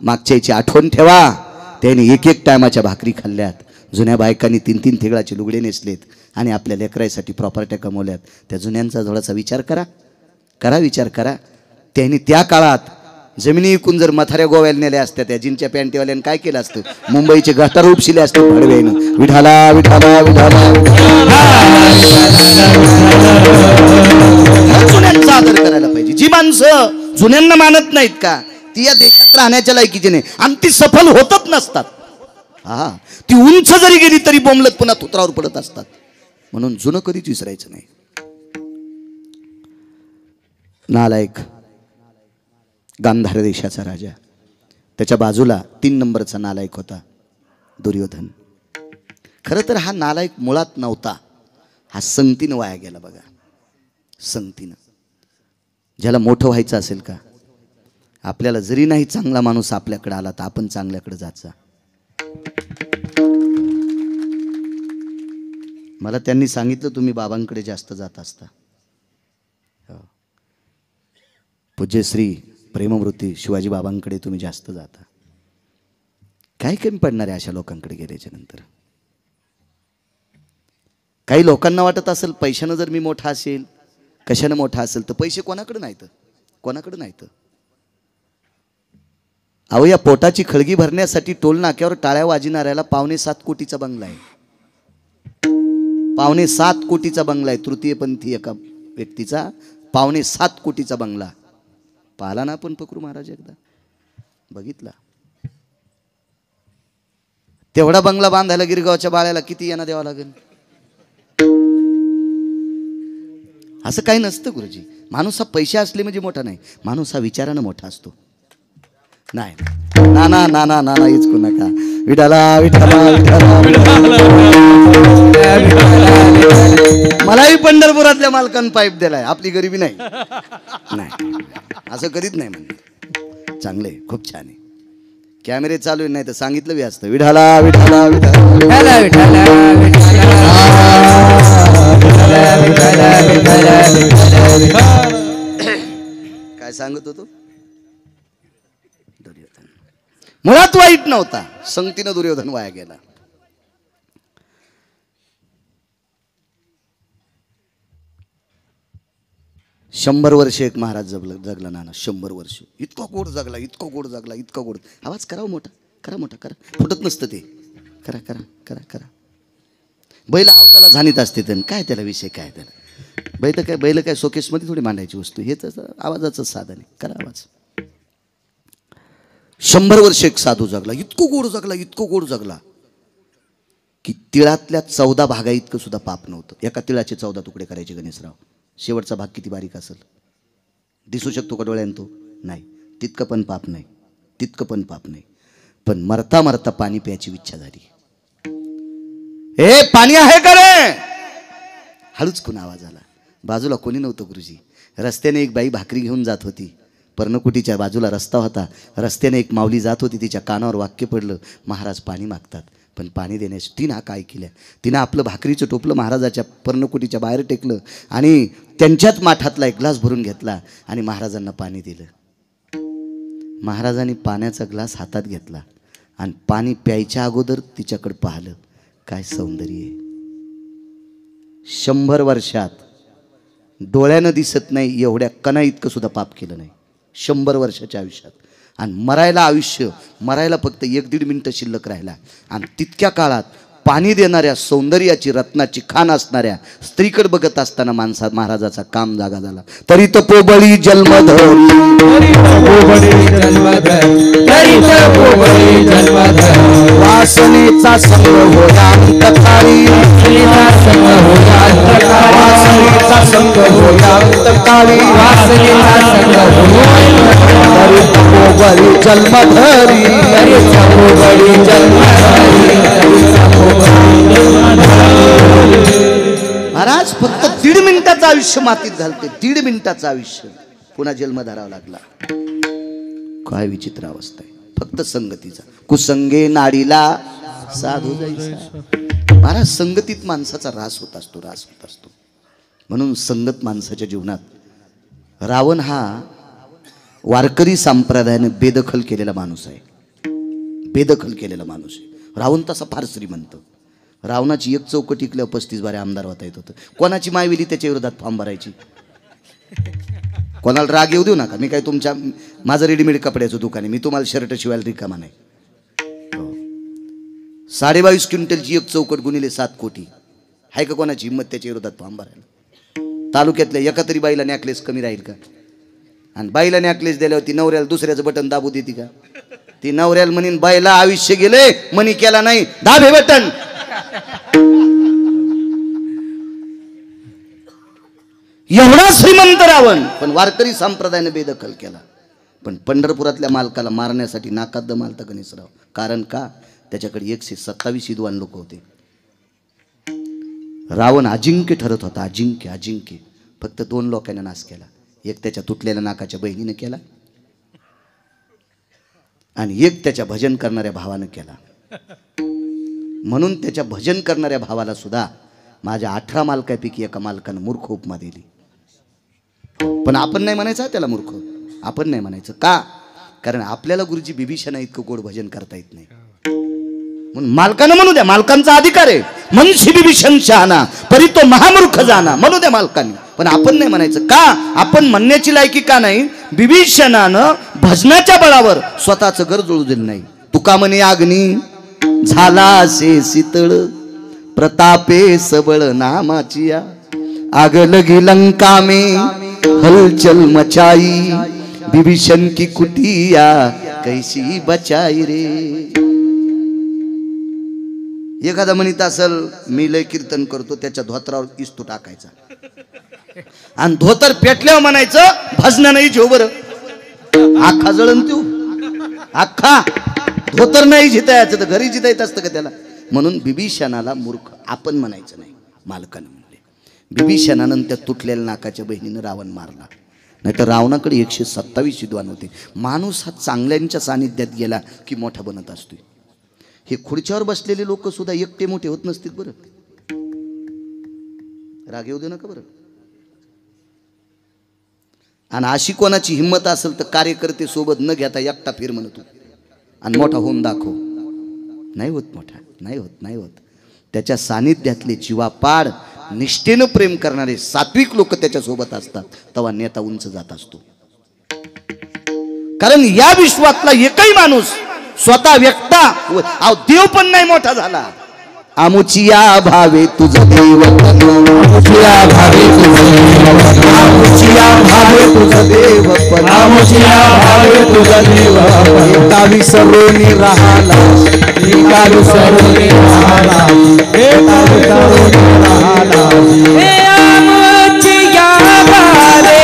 मागच्याची आठवण ठेवा. त्याने 1 टायमाच्या भाकरी खाल्ल्यात. जुन्या बायकांनी 3 ठेगळाचे लुगडे नेसलेत आणि आपल्या लेकराईसाठी प्रॉपर्ट्या कमवल्यात. त्या जुन्यांचा थोडासा विचार करा विचार करा. त्यांनी त्या काळात जमिनी विकून जर मथाऱ्या गोव्याला नेल्या असत्या, त्या जिनच्या पॅन्टीवाल्यानं काय केलं असतं? मुंबईचे गटार उपशिले असते भडव्यानं. विठाला विठाला विठाला. जुन्यांचा आदर करायला पाहिजे. जी माणसं जुन्यांना मानत नाहीत का, ती या देशात राहण्याच्या लायकीची नाही आणि ती सफल होतच नसतात. हा, ती उंच जरी गेली तरी बोंबलत पुन्हा तुत्रावर पडत असतात. म्हणून जुनं कधीच विसरायचं नाही. नालायक गांधार देशाचा राजा, त्याच्या बाजूला 3 नंबरचा नालायक होता दुर्योधन. खरं तर हा नालायक मुळात नव्हता. हा संगतीनं वाया गेला बघा. संगतीनं. ज्याला मोठं व्हायचं असेल का, आपल्याला जरी नाही चांगला माणूस आपल्याकडे आला तर आपण चांगल्याकडे जायचा. मला त्यांनी सांगितलं तुम्ही बाबांकडे जास्त जात असता. पूज्यश्री प्रेममूर्ती शिवाजी बाबांकडे तुम्ही जास्त जाता. काय कमी पडणार आहे अशा लोकांकडे गेल्याच्या नंतर? काही लोकांना वाटत असेल पैशानं जर मी मोठा असेल, कशानं मोठा असेल, तर पैसे कोणाकडे नाहीत, कोणाकडे नाहीत. अहो, या पोटाची खळगी भरण्यासाठी टोल नाक्यावर टाळ्या वाजणाऱ्याला 7.25 कोटीचा बंगला आहे. 7.25 कोटीचा बंगला आहे. तृतीयपंथी एका व्यक्तीचा 7.25 कोटीचा बंगला. पाहिला ना आपण पकरू महाराज एकदा? बघितला? तेवढा बंगला बांधायला गिरगावच्या बाळ्याला किती यांना द्यावा लागेल? असं काही नसतं गुरुजी. माणूस हा पैसे असले म्हणजे मोठा नाही, माणूस हा विचारानं मोठा असतो. नाही, नाना नाना नाना इचकू नका. विठाला विठाला विठाला. मलाही पंढरपुरातल्या मालकानं पाईप दिलाय. आपली गरिबी नाही. नाही असं करीत नाही म्हणजे. चांगले खूप छान आहे. कॅमेरे चालू नाही तर सांगितलं बी असतं. विठाला विठाला विठाला विठाला काय सांगत होतो. दुर्योधन मुळात वाईट नव्हता. संगतीनं दुर्योधन वाया गेला. शंभर वर्ष एक महाराज जगला नाना. 100 वर्ष इतका गोड जगला, इतका गोड जगला, इतका गोड. आवाज करावं मोठा, करा मोठा, करा. फुटत नसतं ते. करा करा करा करा. बैल आवताला झानीत असते तर काय त्याला विषय काय त्याला. बैल काय शोकेसमध्ये थोडी मांडायची वस्तू. हे तर आवाजाचं साधन आहे. करा आवाज. 100 वर्ष एक साधू जगला. इतकं गोड जगला, इतकं गोड जगला की तिळातल्या 14 भागा इतकं सुद्धा पाप नव्हतं. एका तिळाचे 14 तुकडे करायचे गणेशराव. शेवटचा भाग किती बारीक असेल दिसू शकतो का डोळ्यानं तो. नाही तितकं पण पाप नाही. तितकं पण पाप नाही. पण मरता मरता पाणी प्यायची इच्छा झाली. ए पाणी आहे का रे. हळूच कोण आवाज आला. बाजूला कोणी नव्हतं गुरुजी. रस्त्याने एक बाई भाकरी घेऊन जात होती. पर्णकुटीच्या बाजूला रस्ता होता. रस्त्याने एक माऊली जात होती. तिच्या कानावर वाक्य पडलं, महाराज पाणी मागतात. पण पाणी देण्यास तिनं काय केलं. तिनं आपलं भाकरीचं टोपलं महाराजाच्या पर्णकुटीच्या बाहेर टेकलं आणि त्यांच्याच माठातला एक ग्लास भरून घेतला आणि महाराजांना पाणी दिलं. महाराजांनी पाण्याचा ग्लास हातात घेतला आणि पाणी प्यायच्या अगोदर तिच्याकडे पाहिलं. काय सौंदर्य आहे. 100 वर्षात डोळ्यानं दिसत नाही एवढ्या कणा इतकं सुद्धा पाप केलं नाही. 100 वर्षाच्या आयुष्यात. आणि मरायला फक्त 1-1.5 मिनिटं शिल्लक राहिला. आणि तितक्या काळात पाणी देणाऱ्या सौंदर्याची रत्नाची खाण असणाऱ्या स्त्रीकडे बघत असताना महाराजाचा काम जागा झाला. तरी तो पोबळी जन्मधर वासनेचा संग होया अंतकाळी. वासनेचा संग होया अंतकाळी. तरी तो पोबळी जन्मधरी. महाराज फक्त 1.5 मिनिटाचं आयुष्य मातीत घालते. 1.5 मिनिटाचं आयुष्य पुन्हा जन्म धरावा लागला. काय विचित्र अवस्था आहे. फक्त संगतीचा. कुसंगे नाडीला साधू जायचा. महाराज संगतीत माणसाचा रास होत असतो. रास होत असतो. म्हणून संगत माणसाच्या जीवनात. रावण हा वारकरी संप्रदायाने बेदखल केलेला माणूस आहे. बेदखल केलेला माणूस आहे. रावण तसा फार श्रीमंत. रावणाची एक चौकट टिकल्यावर 35 बारे आमदार होता येत होतं. कोणाची मायवेली त्याच्या विरोधात फॉर्म भरायची. कोणाला राग येऊ देऊ नका. मी काय माझं रेडीमेड कपड्याचं दुकान आहे. मी तुम्हाला शर्ट शिवायला रिकामा नाही. 22.5 क्विंटलची एक चौकट गुणिले 7 कोटी आहे का कोणाची हिंमत त्याच्या विरोधात फॉर्म भरायला. तालुक्यातल्या एका तरी बाईला नॅकलेस कमी राहील का. आणि बाईला नॅकलेस दिल्यावर ती नवऱ्याला दुसऱ्याचं बटन दाबू देते का. ती नवऱ्याला म्हणीन बाईला आयुष्य गेले मनी केला नाही दाब हे बटन. एवढा श्रीमंत रावण. पण वारकरी संप्रदायाने बेदखल केला. पण पंढरपुरातल्या मालकाला मारण्यासाठी नाकात दम आलता गणेशराव. कारण का. त्याच्याकडे 127 विद्वान लोक होते. रावण अजिंक्य ठरत होता. अजिंक्य अजिंक्य. फक्त 2 लोकांना नाश केला. एक त्याच्या तुटलेल्या नाकाच्या बहिणीने केला आणि एक त्याच्या भजन करणाऱ्या भावानं केला. म्हणून त्याच्या भजन करणाऱ्या भावाला सुद्धा माझ्या 18 मालकापैकी एका मालकानं मूर्ख उपमा दिली. पण आपण नाही म्हणायचं त्याला मूर्ख. आपण नाही म्हणायचं का. कारण आपल्याला गुरुजी बिभीषणा इतकं गोड भजन करता येत नाही. म्हणून मालकानं म्हणू द्या. मालकांचा अधिकार आहे. मनशी बिभीषण शहाणा परी तो महामूर्ख जाना. म्हणू द्या मालकांनी. पण आपण नाही म्हणायचं का. आपण म्हणण्याची लायकी का नाही. बिभीषणानं भजनाच्या बळावर स्वतःचं घर जळू दिलं नाही. तुका म्हणे अग्नी झाला असे शीतळ प्रतापे सबळ नामाची आग लगी लंका में हलचल मचाई बिभीषण की कुटिया कैसी बचाई रे. एखादा म्हणत असल मी लय कीर्तन करतो त्याच्या धोत्रावर इस्तू टाकायचा आणि धोतर पेटल्यावर म्हणायचं भजनाने जेव बरं आखा जळण तू. अख्खा धोतर नाही जिता याचं तर घरी जिता येत असतं का त्याला. म्हणून बिभीषणाला मूर्ख आपण म्हणायचं नाही, मालकानं म्हणले. बिभीषणानं त्या तुटलेल्या नाकाच्या बहिणीनं रावण मारला. नाही तर रावणाकडे 127 विद्वान होते. माणूस हा चांगल्यांच्या सानिध्यात गेला की मोठा बनत असतोय. हे खुर्च्यावर बसलेले लोक सुद्धा एकटे मोठे होत नसतील बरं. राग येऊ दे नका बरं. आणि अशी कोणाची हिंमत असेल तर कार्यकर्ते सोबत न घेता एकटा फिर म्हणतो आणि मोठा होऊन दाखव. नाही होत मोठा, नाही होत, नाही होत. त्याच्या सानिध्यातले जीवापाड निष्ठेनं प्रेम करणारे सात्विक लोक त्याच्यासोबत असतात, तेव्हा नेता उंच जात असतो. कारण या विश्वातला एकही माणूस स्वतः व्यक्ता देव पण नाही मोठा झाला. आमुचिया भावे तुझं देव, आमुचिया भावे तुझं देव, आमुचिया भावे तुझं देव, आमुचिया भावे तुझं देव. एका विसरून राहिला, एका विसरून राहिला, एका विसरून राहिला. हे आमुचिया भावे तुझं देव,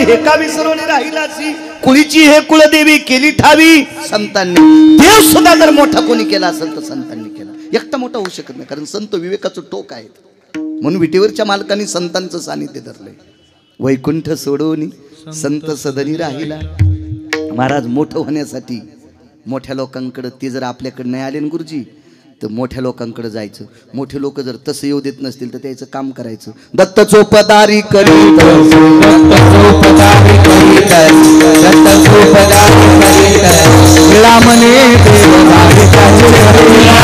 एका विसरून राहिलासी. कुळीची हे कुळदेवी केली ठावी संतांनी. देव सुद्धा जर मोठा कोणी केला असेल तर संतांनी केला. एकटा मोठा होऊ शकत नाही, कारण संत विवेकाचं टोक आहेत. म्हणून विटेवरच्या मालकांनी संतांचं सानिध्य धरलंय. वैकुंठ सोडून संत सदनी राहिला. महाराज मोठं होण्यासाठी मोठ्या लोकांकडे ते जर आपल्याकडे नाही आले ना गुरुजी, तर मोठ्या लोकांकडे जायचं. मोठे लोक जर तसं येऊ देत नसतील तर त्याचं काम करायचं. दत्त चोपदारी करीत, दत्त चोपदारी करीत, दत्त चोपदारी करीत. विळा म्हणे देव रावे त्याचे घरी, विळा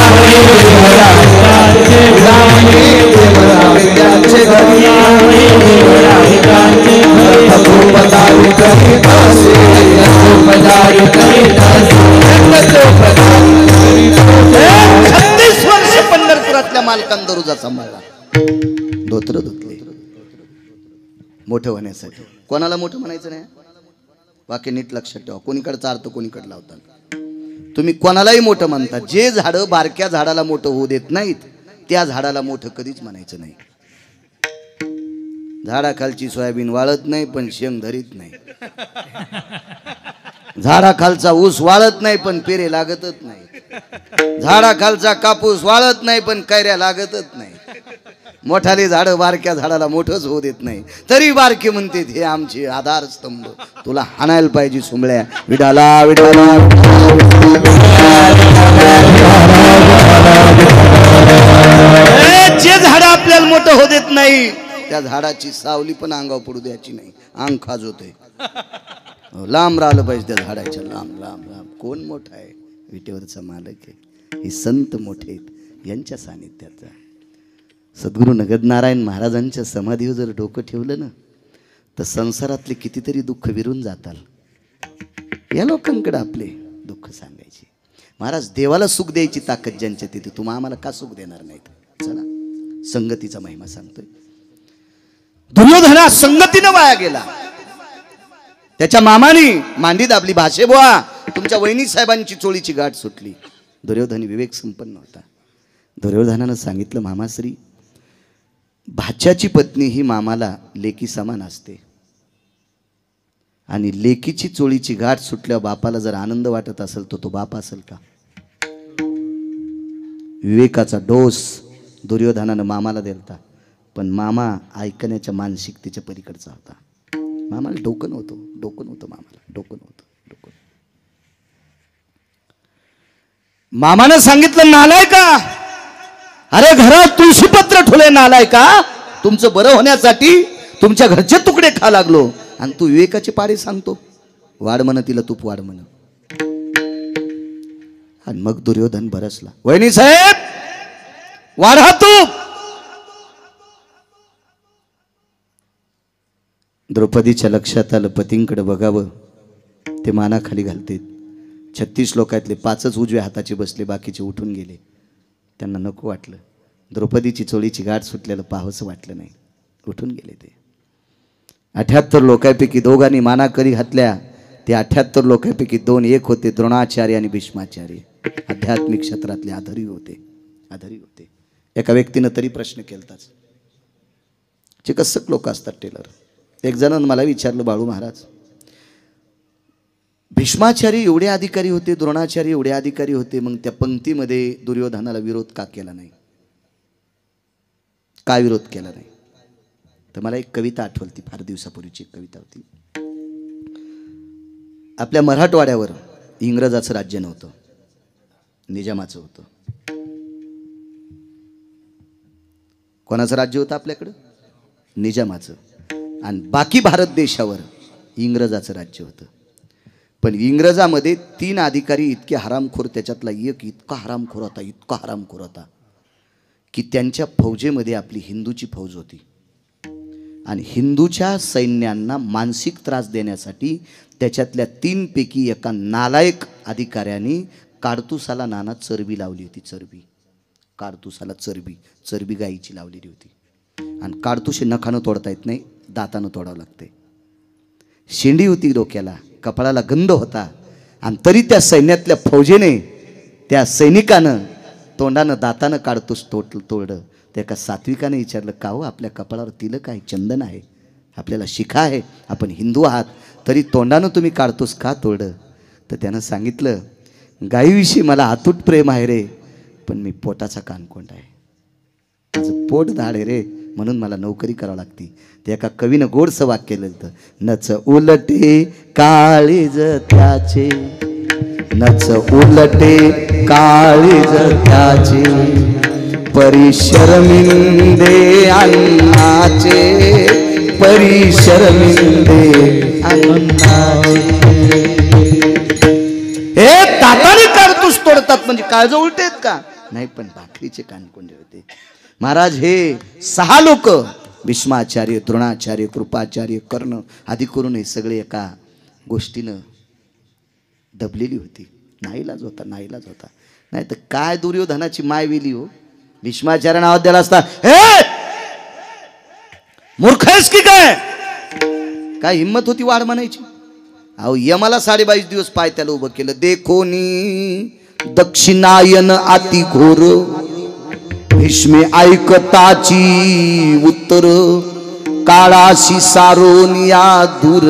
म्हणे देव रावे त्याचे घरी. दत्त चोपदारी करीत असे, दत्त चोपदारी करीत असे, दत्त चोपदारी करीत असे. 36 वर्ष पंढरपुरातल्या मालकान दरोजा सांभाळला. धोत्र धुतले मोठं होण्यासाठी. कोणाला मोठं म्हणायचं नाही. वाक्य नीट लक्षात ठेवा. कोणीकडचा अर्थ कोणीकडे लावतात. तुम्ही कोणालाही मोठं म्हणता. जे झाडं बारक्या झाडाला मोठं होऊ देत नाहीत त्या झाडाला मोठं कधीच म्हणायचं नाही. झाडाखालची सोयाबीन वाळत नाही पण शेंग धरीत नाही. झाडाखालचा ऊस वाळत नाही पण पेरे लागतच नाही. झाडाखालचा कापूस वाळत नाही पण कैऱ्या लागतच नाही. मोठाले झाड बारक्या झाडाला मोठंच होऊ देत नाही, तरी बारके म्हणते हे आमचे आधारस्तंभ. तुला हाणायला पाहिजे सुंबळ्या. विडाला विडाला. जे झाड आपल्याला मोठं होऊ देत नाही त्या झाडाची सावली पण अंगावर पडू द्यायची नाही. अंग खाजवते. लांब राहिलं पाहिजे त्या झाडाच्या. लांब लांब लांब. कोण मोठा आहे? विटेवरचा मालक आहे. हे संत मोठे आहेत, यांच्या सानिध्यात जा. सद्गुरू नगदनारायण महाराजांच्या समाधीवर जर डोकं ठेवलं ना तर संसारातले कितीतरी दुःख विरून जाताल. या लोकांकडे आपले दुःख सांगायचे. महाराज देवाला सुख द्यायची ताकद ज्यांच्या तिथे, तुम्हा आम्हाला का सुख देणार नाहीत? चला संगतीचा महिमा सांगतोय. दुर्योधना संगतीनं वाया गेला. त्याच्या मामानी मांडी दाबली. भाषे बुवा तुमच्या वहिनी साहेबांची चोळीची गाठ सुटली. दुर्योधनी विवेक संपन्न होता. दुर्योधनानं सांगितलं, मामाश्री भाच्याची पत्नी ही मामाला लेकी समान असते आणि लेकीची चोळीची गाठ सुटल्यावर बापाला जर आनंद वाटत असेल तर तो बाप असेल का? विवेकाचा डोस दुर्योधनानं मामाला दिलता, पण मामा ऐकण्याच्या मानसिकतेच्या पलीकडचा होता. मामाला डोकं नव्हतं मामाला डोकं नव्हतं. मामानं सांगितलं, नालाय का, अरे घरात तुळशीपत्र ठुले, नालाय का, तुमचं बरं होण्यासाठी तुमच्या घरचे तुकडे खा लागलो आणि तू विवेकाचे पाडे सांगतो. वाढ म्हण तिला तूप वाढ म्हण. आणि मग दुर्योधन बरसला. वहिनी साहेब वाढा तूप. द्रौपदीच्या लक्षात आलं पतींकडे बघावं, ते मानाखाली घालतेत. 36 लोकातले 5च उजव्या हाताचे बसले, बाकीचे उठून गेले. त्यांना नको वाटलं, द्रौपदीची चोळीची गाठ सुटलेलं पाहावंसं वाटलं नाही, उठून गेले. ते 78 लोकांपैकी दोघांनी मानाखाली घातल्या. ते 78 लोकांपैकी 2 एक होते, द्रोणाचार्य आणि भीष्माचार्य. आध्यात्मिक क्षेत्रातले आधारी होते. एका व्यक्तीनं तरी प्रश्न केलताच. चिकित्सक लोक असतात, टेलर. एक जणांना मला विचारलं, बाळू महाराज, भीष्माचार्य एवढे अधिकारी होते, द्रोणाचार्य एवढे अधिकारी होते, मग त्या पंक्तीमध्ये दुर्योधनाला विरोध का केला नाही? का विरोध केला नाही? तर मला एक कविता आठवली, फार दिवसापूर्वीची एक कविता होती. आपल्या मराठवाड्यावर इंग्रजाचं राज्य नव्हतं, निजामाचं होतं. कोणाचं राज्य होतं आपल्याकडं? निजामाचं. आणि बाकी भारत देशावर इंग्रजाचं राज्य होतं. पण इंग्रजामध्ये 3 अधिकारी इतके हरामखोर, त्याच्यातला एक इतका हरामखोर होता की त्यांच्या फौजेमध्ये आपली हिंदूची फौज होती. आणि हिंदूच्या सैन्यांना मानसिक त्रास देण्यासाठी त्याच्यातल्या 3 पैकी एका नालायक अधिकाऱ्याने काडतुसाला नाना चरबी लावली होती. काडतुसाला चरबी गाईची लावलेली होती. आणि काडतुस नखानं तोडता येत नाही, दातानं तोडावं लागते. शेंडी होती डोक्याला, कपाळाला गंध होता. आणि तरी त्या सैन्यातल्या फौजेने, त्या सैनिकानं तोंडानं दातानं काडतुस तोडलं. त्या एका सात्विकाने विचारलं, का हो, आपल्या कपाळावर तिलक आहे, चंदन आहे, आपल्याला शिखा आहे, आपण हिंदू आहात, तरी तोंडानं तुम्ही काडतुस का तोडलं? तर त्यानं सांगितलं, गायीविषयी मला अतूट प्रेम आहे रे, पण मी पोटाचा कानकोंड आहे, माझं पोट धाड आहे रे, म्हणून मला नोकरी करावं लागते. ते एका कवीनं गोडसं वाक्य केलं होतं, नच उलटे काळीज त्याचे, नच उलटे काळीज त्याचे, परिशर्मिंदे अन्नाचे, परिशर्मिंदे अन्नाचे. हे दाताने काडतूस तोडतात म्हणजे काळज उलटे आहेत का? नाही, पण भाकरीचे कानकोंडे होते. महाराज, हे 6 लोक, भीष्माचार्य, द्रोणाचार्य, कृपाचार्य, कर्ण आदी करून हे सगळे एका गोष्टीनं दबलेली होती. नाईलाज होता. नाही तर काय दुर्योधनाची माय वेली हो. भीष्माचार्य नावात द्यायला असता, हे मूर्ख आहेस की काय हिम्मत होती वाढ म्हणायची? अहो, यमाला 22.5 दिवस पाय त्याला उभं केलं. देखोनी दक्षिणायन अति घोर, भीष्मे ऐकताची उत्तर, काळाशी सारोनिया दूर,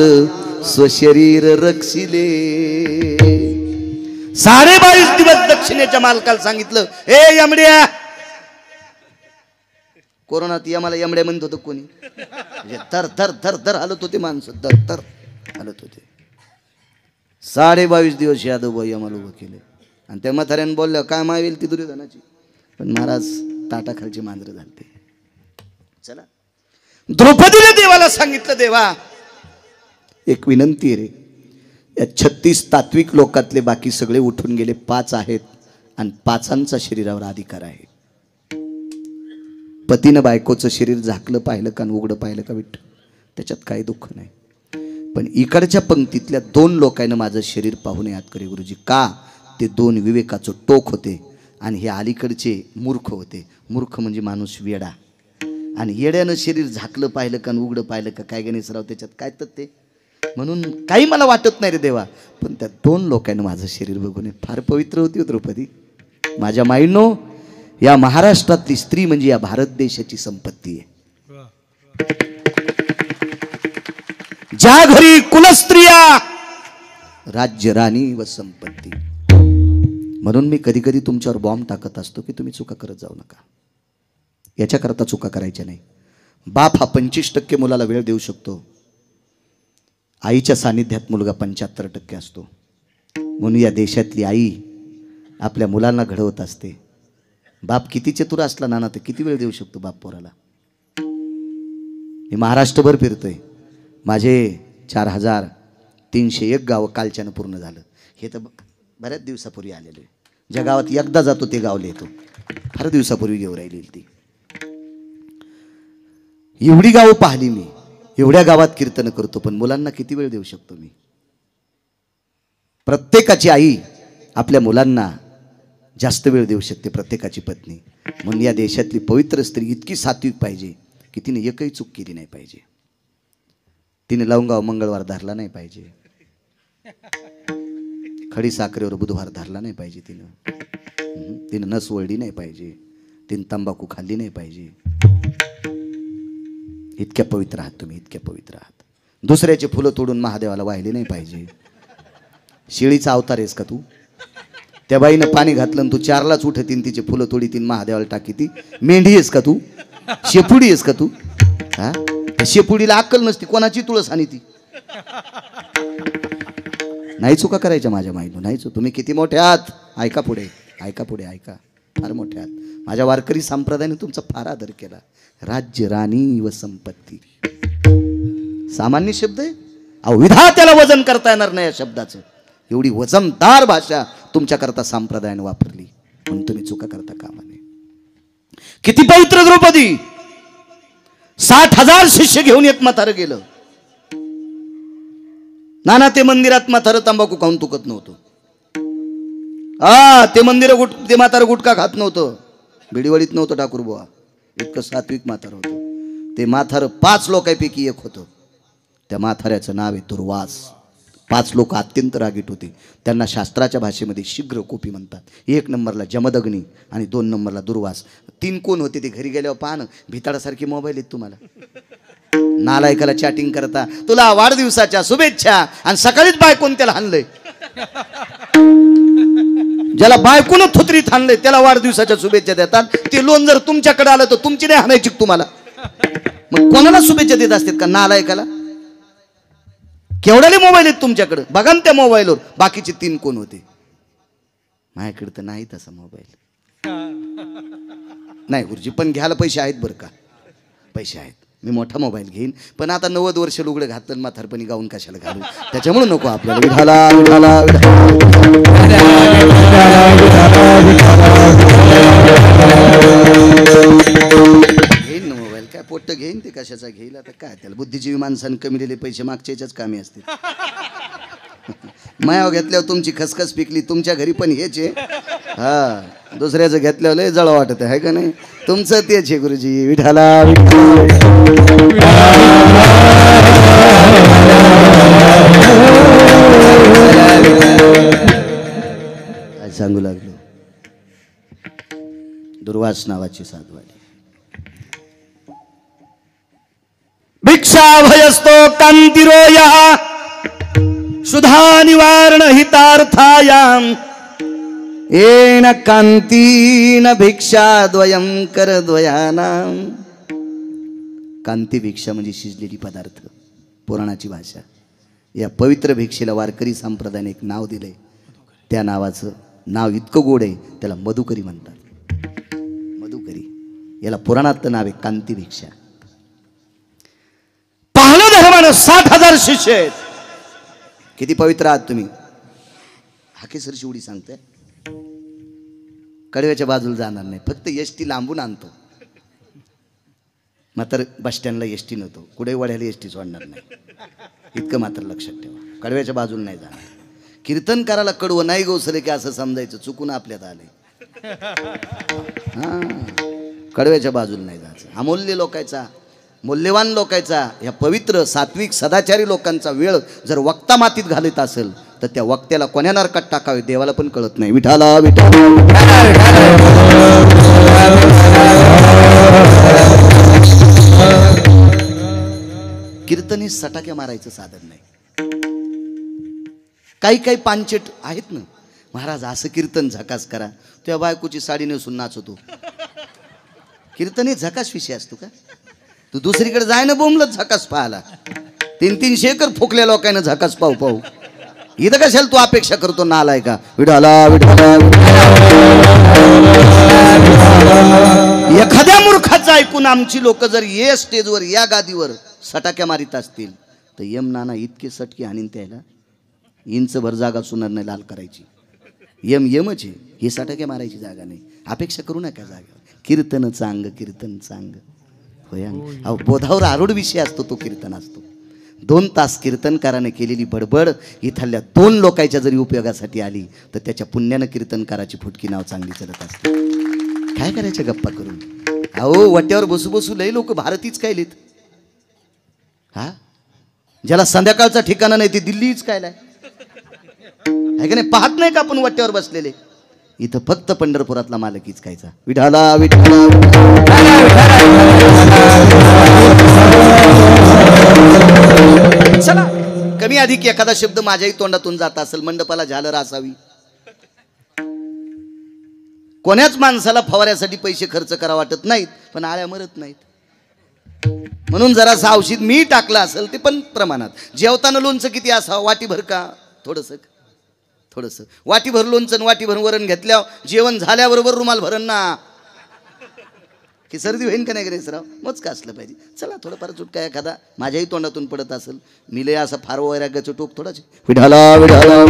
स्वशरीर रक्षिले. 22.5 दिवस दक्षिणेच्या मालकाला सांगितलं, ए यमड्या, कोरोनात यमाला यमड्या म्हणत होतं कोणी, धर धर धर धर हलत होते माणसं, धर धर हलत होते. 22.5 दिवस यादव यमाला उभं केले. आणि त्या म्हाताऱ्यानं बोललं, काय मावेल ती दुर्योधनाची. पण महाराज ताटाखालची मांजरं झालते. चला, द्रौपदीने देवाला सांगितलं, देवा एक विनंती रे, या 36 तात्विक लोकातले बाकी सगळे उठून गेले, 5 आहेत आणि 5ांचा शरीरावर अधिकार आहे. पतीनं बायकोचं शरीर झाकलं पाहिलं का, उघडं पाहिलं का विठ्ठल, त्याच्यात काही दुःख नाही. पण इकडच्या पंक्तीतल्या 2 लोकांना माझं शरीर पाहून याद करे गुरुजी. का? ते 2 विवेकाचं टोक होते आणि हे अलीकडचे मूर्ख होते. मूर्ख म्हणजे माणूस वेडा. आणि येड्यानं शरीर झाकलं पाहिलं का, उघडं पाहिलं का, काय गणेशराव त्याच्यात काय तर ते. म्हणून काही मला वाटत नाही रे देवा, पण त्या 2 लोकांना माझं शरीर बघून फार पवित्र होती द्रौपदी. माझ्या माईंनो, या महाराष्ट्रातली स्त्री म्हणजे या भारत देशाची संपत्ती आहे. ज्या घरी कुलस्त्रिया, राज्य, राणी व संपत्ती. म्हणून मी कधी कधी तुमच्यावर बॉम्ब टाकत असतो की तुम्ही चुका करत जाऊ नका. याच्याकरता चुका करायच्या नाही. बाप हा 25% मुलाला वेळ देऊ शकतो, आईच्या सानिध्यात मुलगा 75% असतो. म्हणून या देशातली आई आपल्या मुलांना घडवत असते. बाप किती चतुर असला नाना तर किती वेळ देऊ शकतो बाप पोराला. मी महाराष्ट्रभर फिरतोय, माझे 4301 गावं कालच्यानं पूर्ण झालं. हे तर बऱ्याच दिवसापूर्वी आलेलो आहे. ज्या गावात एकदा जातो ते गाव लिहितो, फार दिवसापूर्वी घेऊन राहिली ती. एवढी गावं पाहिली मी, एवढ्या गावात कीर्तन करतो, पण मुलांना किती वेळ देऊ शकतो मी? प्रत्येकाची आई आपल्या मुलांना जास्त वेळ देऊ शकते, प्रत्येकाची पत्नी. म्हणून या देशातली पवित्र स्त्री इतकी सात्विक पाहिजे की तिने एकही चूक केली नाही पाहिजे. तिने लवंगाव मंगळवार धरला नाही पाहिजे, खडी साखरेवर बुधवार धरला नाही पाहिजे, तिनं नस वळली नाही पाहिजे, तिने तंबाखू खाल्ली नाही पाहिजे. इतक्या पवित्र आहात तुम्ही, इतक्या पवित्र आहात. दुसऱ्याचे फुलं तोडून महादेवाला वाहिले नाही पाहिजे. शेळीचा अवतार आहेस का तू? त्या बाईनं पाणी घातलं आणि तू 4लाच उठतीन, तिचे फुलं तोडीतीन, महादेवाला टाकी. ती मेंढी आहेस का तू? शेपुडी आहेस का तू? हा, त्या शेपुडीला अक्कल नसती, कोणाची तुळस आणि ती नाही चुका करायच्या माझ्या माईनं, नाही चुक. तुम्ही किती मोठे आहात, ऐका पुढे, ऐका पुढे, ऐका. फार मोठे आहात. माझ्या वारकरी संप्रदायाने तुमचा फार आदर केला. राज्य, राणी व संपत्ती सामान्य शब्द आहे. अहो, विधात्याला वजन करता येणार नाही या शब्दाचं. एवढी वजनदार भाषा तुमच्याकरता संप्रदायाने वापरली, म्हणून तुम्ही चुका करता कामा नये. किती पवित्र द्रौपदी, 60,000 शिष्य घेऊन एक म्हातारं गेलं. नाना ते मंदिरात म्हातारं तंबाखू खाऊन तुकत नव्हतं. ते म्हातारं गुटखा खात नव्हतं, बिडीवडीत नव्हतं ठाकूर बुवा. इतकं सात्विक म्हातारं होतं. ते म्हातारं 5 लोकांपैकी एक होतं. त्या म्हाताऱ्याचं नाव आहे दुर्वास. 5 लोक अत्यंत रागीट होते. त्यांना शास्त्राच्या भाषेमध्ये शीघ्र कोपी म्हणतात. 1 नंबरला जमदग्नी आणि 2 नंबरला दुर्वास. 3 कोण होते ते घरी गेल्यावर पाहणं, भिताडासारखे मोबाईल आहेत तुम्हाला. नालायकाला चॅटिंग करता, तुला वाढदिवसाच्या शुभेच्छा, आणि सकाळीच बायकोन त्याला हाणलंय. ज्याला बायकोनं थुत्रीत हाणलंय त्याला वाढदिवसाच्या शुभेच्छा देतात. ते लोन जर तुमच्याकडे आलं तर तुमची नाही हाणायची तुम्हाला. मग कोणाला शुभेच्छा देत असतात का नालायकाला? केवढ्याले मोबाईल आहेत तुमच्याकडे, बघा ना त्या मोबाईलवर. बाकीचे 3 कोण होते? माझ्याकडे तर नाही तसा मोबाईल. नाही गुरुजी, पण घ्यायला पैसे आहेत बरं का, पैसे आहेत. मी मोठा मोबाईल घेईन, पण आता 90 वर्ष लुगडं घातलं म्हातारपणी गाऊन कशाला घालू, त्याच्यामुळे नको आपल्याला. विठाला विठाला घेईन ना मोबाईल, काय पोट्ट घेईन ते, कशाचा घेईल आता काय त्याला. बुद्धिजीवी माणसानं कमीलेले पैसे मागच्या याच्याच कामी असतील. मायाव घेतल्यावर तुमची खसखस पिकली, तुमच्या घरी पण हेच आहे. हा, दुसऱ्याचं घेतल्यावर लय जळ वाटत आहे का नाही? तुमचं तेच आहे गुरुजी. विठाला काय सांगू लागलो. दुर्वास नावाची साधवाली. भिक्षा भयस्तो कांतिरोया सुधा निवारण हितार्थायाम येन कांतीन भिक्षा द्वयम कर द्वयानाम. कांती भिक्षा म्हणजे शिजलेली पदार्थ, पुराणाची भाषा. या पवित्र भिक्षेला वारकरी संप्रदायाने एक नाव दिलंय. त्या नावाचं नाव इतकं गोड आहे, त्याला मधुकरी म्हणतात. मधुकरी, याला पुराणातलं नाव आहे कांती भिक्षा. पाहलं धर्मानं 60,000 शिष्य आहेत. किती पवित्र आहात तुम्ही. हाकेसर शिवडी सांगताय. कडव्याच्या बाजूला जाणार नाही, फक्त एसटी लांबून आणतो. मात्र बस स्टँडला एसटी नव्हतो, कुठे वड्याला एसटी सोडणार नाही, इतकं मात्र लक्षात ठेवा. कडव्याच्या बाजूला नाही जाणार. कीर्तन करायला कडवं नाही गोसले की असं समजायचं, चुकून आपल्यात आले. हा, कडव्याच्या बाजूला नाही जायचं. अमूल्य लोकांचा, मूल्यवान लोकांचा, या पवित्र सात्विक सदाचारी लोकांचा वेळ जर वक्ता मातीत घालत असेल तर त्या वक्त्याला कोण्या नरकात टाकावे देवाला पण कळत नाही. विठाला विठाला. कीर्तन हे सटाक्या मारायचं साधन नाही. काही काही पांचट आहेत ना, महाराज असं कीर्तन झकास करा, तुझ्या बायकोची साडी नेसून नाचतो. कीर्तन हे झकास विषय असतो का? तू दुसरीकडे जाय ना बोंबलत झकास पाहायला. 300 एकर फुकल्या लोकांना झकास पाहू पाहू. इथं कशाला तू अपेक्षा करतो नालाय का? विठाला विठाला. एखाद्या मूर्खाचं ऐकून आमची लोक जर ये स्टेजवर या गादीवर सटाक्या मारित असतील तर यम नाना इतके सटके आणीन त्याला, इंचभर जागा सुनार नाही लाल करायची. यमच आहे, हे सटाक्या मारायची जागा नाही. अपेक्षा करू नका जागा. कीर्तन चांग, कीर्तन चांग. होय अहो बोधावर आरूढ विषय असतो तो कीर्तन असतो. 2 तास कीर्तनकाराने केलेली बडबड इथल्या 2 लोकांच्या जरी उपयोगासाठी आली तर त्याच्या पुण्यानं कीर्तनकाराची फुटकी नाव चांगली चलत असते. काय करायचं गप्पा करून. अहो वाट्यावर बसू बसू लई लोक भारतीच काय लिहित. हा ज्याला संध्याकाळचा ठिकाणा नाही ते दिल्लीच काय लाय आहे का नाही. पाहत नाही का आपण वाट्यावर बसलेले. इथं फक्त पंढरपुरातला मालकीच कायचा. विठाला विठाला चला कमी अधिक एखादा शब्द माझ्याही तोंडातून जात असेल. मंडपाला झालर असावी. कोण्याच माणसाला फवाऱ्यासाठी पैसे खर्च करा वाटत नाहीत पण आळ्या मरत नाहीत. म्हणून जरासं औषध मी टाकलं असेल ते पण प्रमाणात. जेवताना लोणचं किती असावं. वाटीभर का थोडंसं थोडंसं. वाटीभर लोणचं वाटीभर वरण घेतल्यावर जेवण झाल्याबरोबर रुमाल भरण ना की सर्दी होईन का नाही गणेशराव. मोजका असलं पाहिजे. चला थोडंफार चुटका एखादा माझ्याही तोंडातून पडत असेल. मी लय असा फार वैराग्याचं टोक थोडाच. विठाला विठाला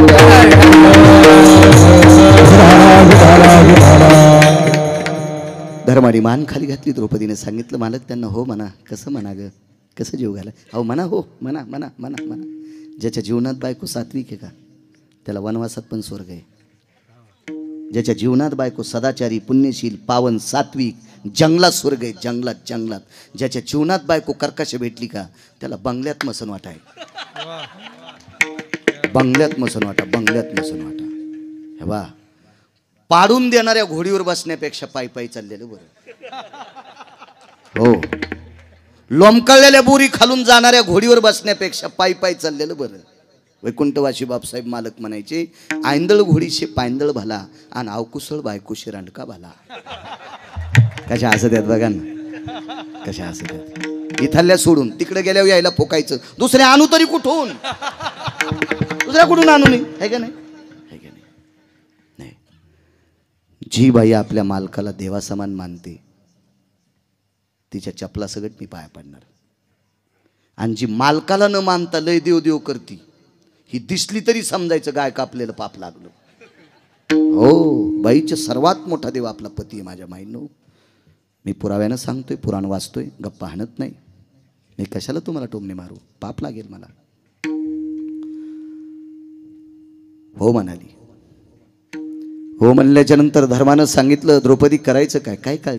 धर्माडी मान खाली घातली. द्रौपदीने सांगितलं मालक त्यांना हो म्हणा. कसं म्हणा ग कसं जीव घाला. अहो म्हणा हो म्हणा म्हणा म्हणा म्हणा. ज्याच्या जीवनात बायको सात्विक आहे का त्याला वनवासात पण स्वर्ग आहे. ज्याच्या जीवनात बायको सदाचारी पुण्यशील पावन सात्विक जंगलात स्वर्ग आहे. जंगलात जंगलात. ज्याच्या जीवनात बायको कर्कश भेटली का त्याला बंगल्यात मसन वाटा आहे. बंगल्यात मसन वाटा बंगल्यात मसन वाटा. हे बा पाडून देणाऱ्या घोडीवर बसण्यापेक्षा पायी पायी चाललेलं बरं. हो लोंबकळलेल्या बोरी खालून जाणाऱ्या घोडीवर बसण्यापेक्षा पायी पायी चाललेलं बरं. वैकुंठवासी बापसाहेब मालक म्हणायचे आयंदळ घोडीशे पायंदळ भला आणि अवकुसळ बायकोशी रांडका भला. कशा असं द्यात बघा ना कशा असं द्यात. इथल्या सोडून तिकडे गेल्यावर यायला फोकायचं. दुसरे आणू तरी कुठून. दुसऱ्या कुठून आणू नये आहे का नाही. जी बाई आपल्या मालकाला देवासमान मानते तिच्या चपला सगट मी पाया पडणार. आणि जी मालकाला न मानता लय देव देव करती ही दिसली तरी समजायचं गाय कापलेलं पाप लागलं. हो बाईचे सर्वात मोठा देव आपला पती आहे माझ्या माईंनो. मी पुराव्यानं सांगतोय पुराण वाचतोय गप्पा हाणत नाही. मी कशाला तुम्हाला टोमणे मारू. पाप लागेल मला. हो म्हणाली. हो म्हणल्याच्या नंतर धर्मानं सांगितलं द्रौपदी करायचं काय काय काय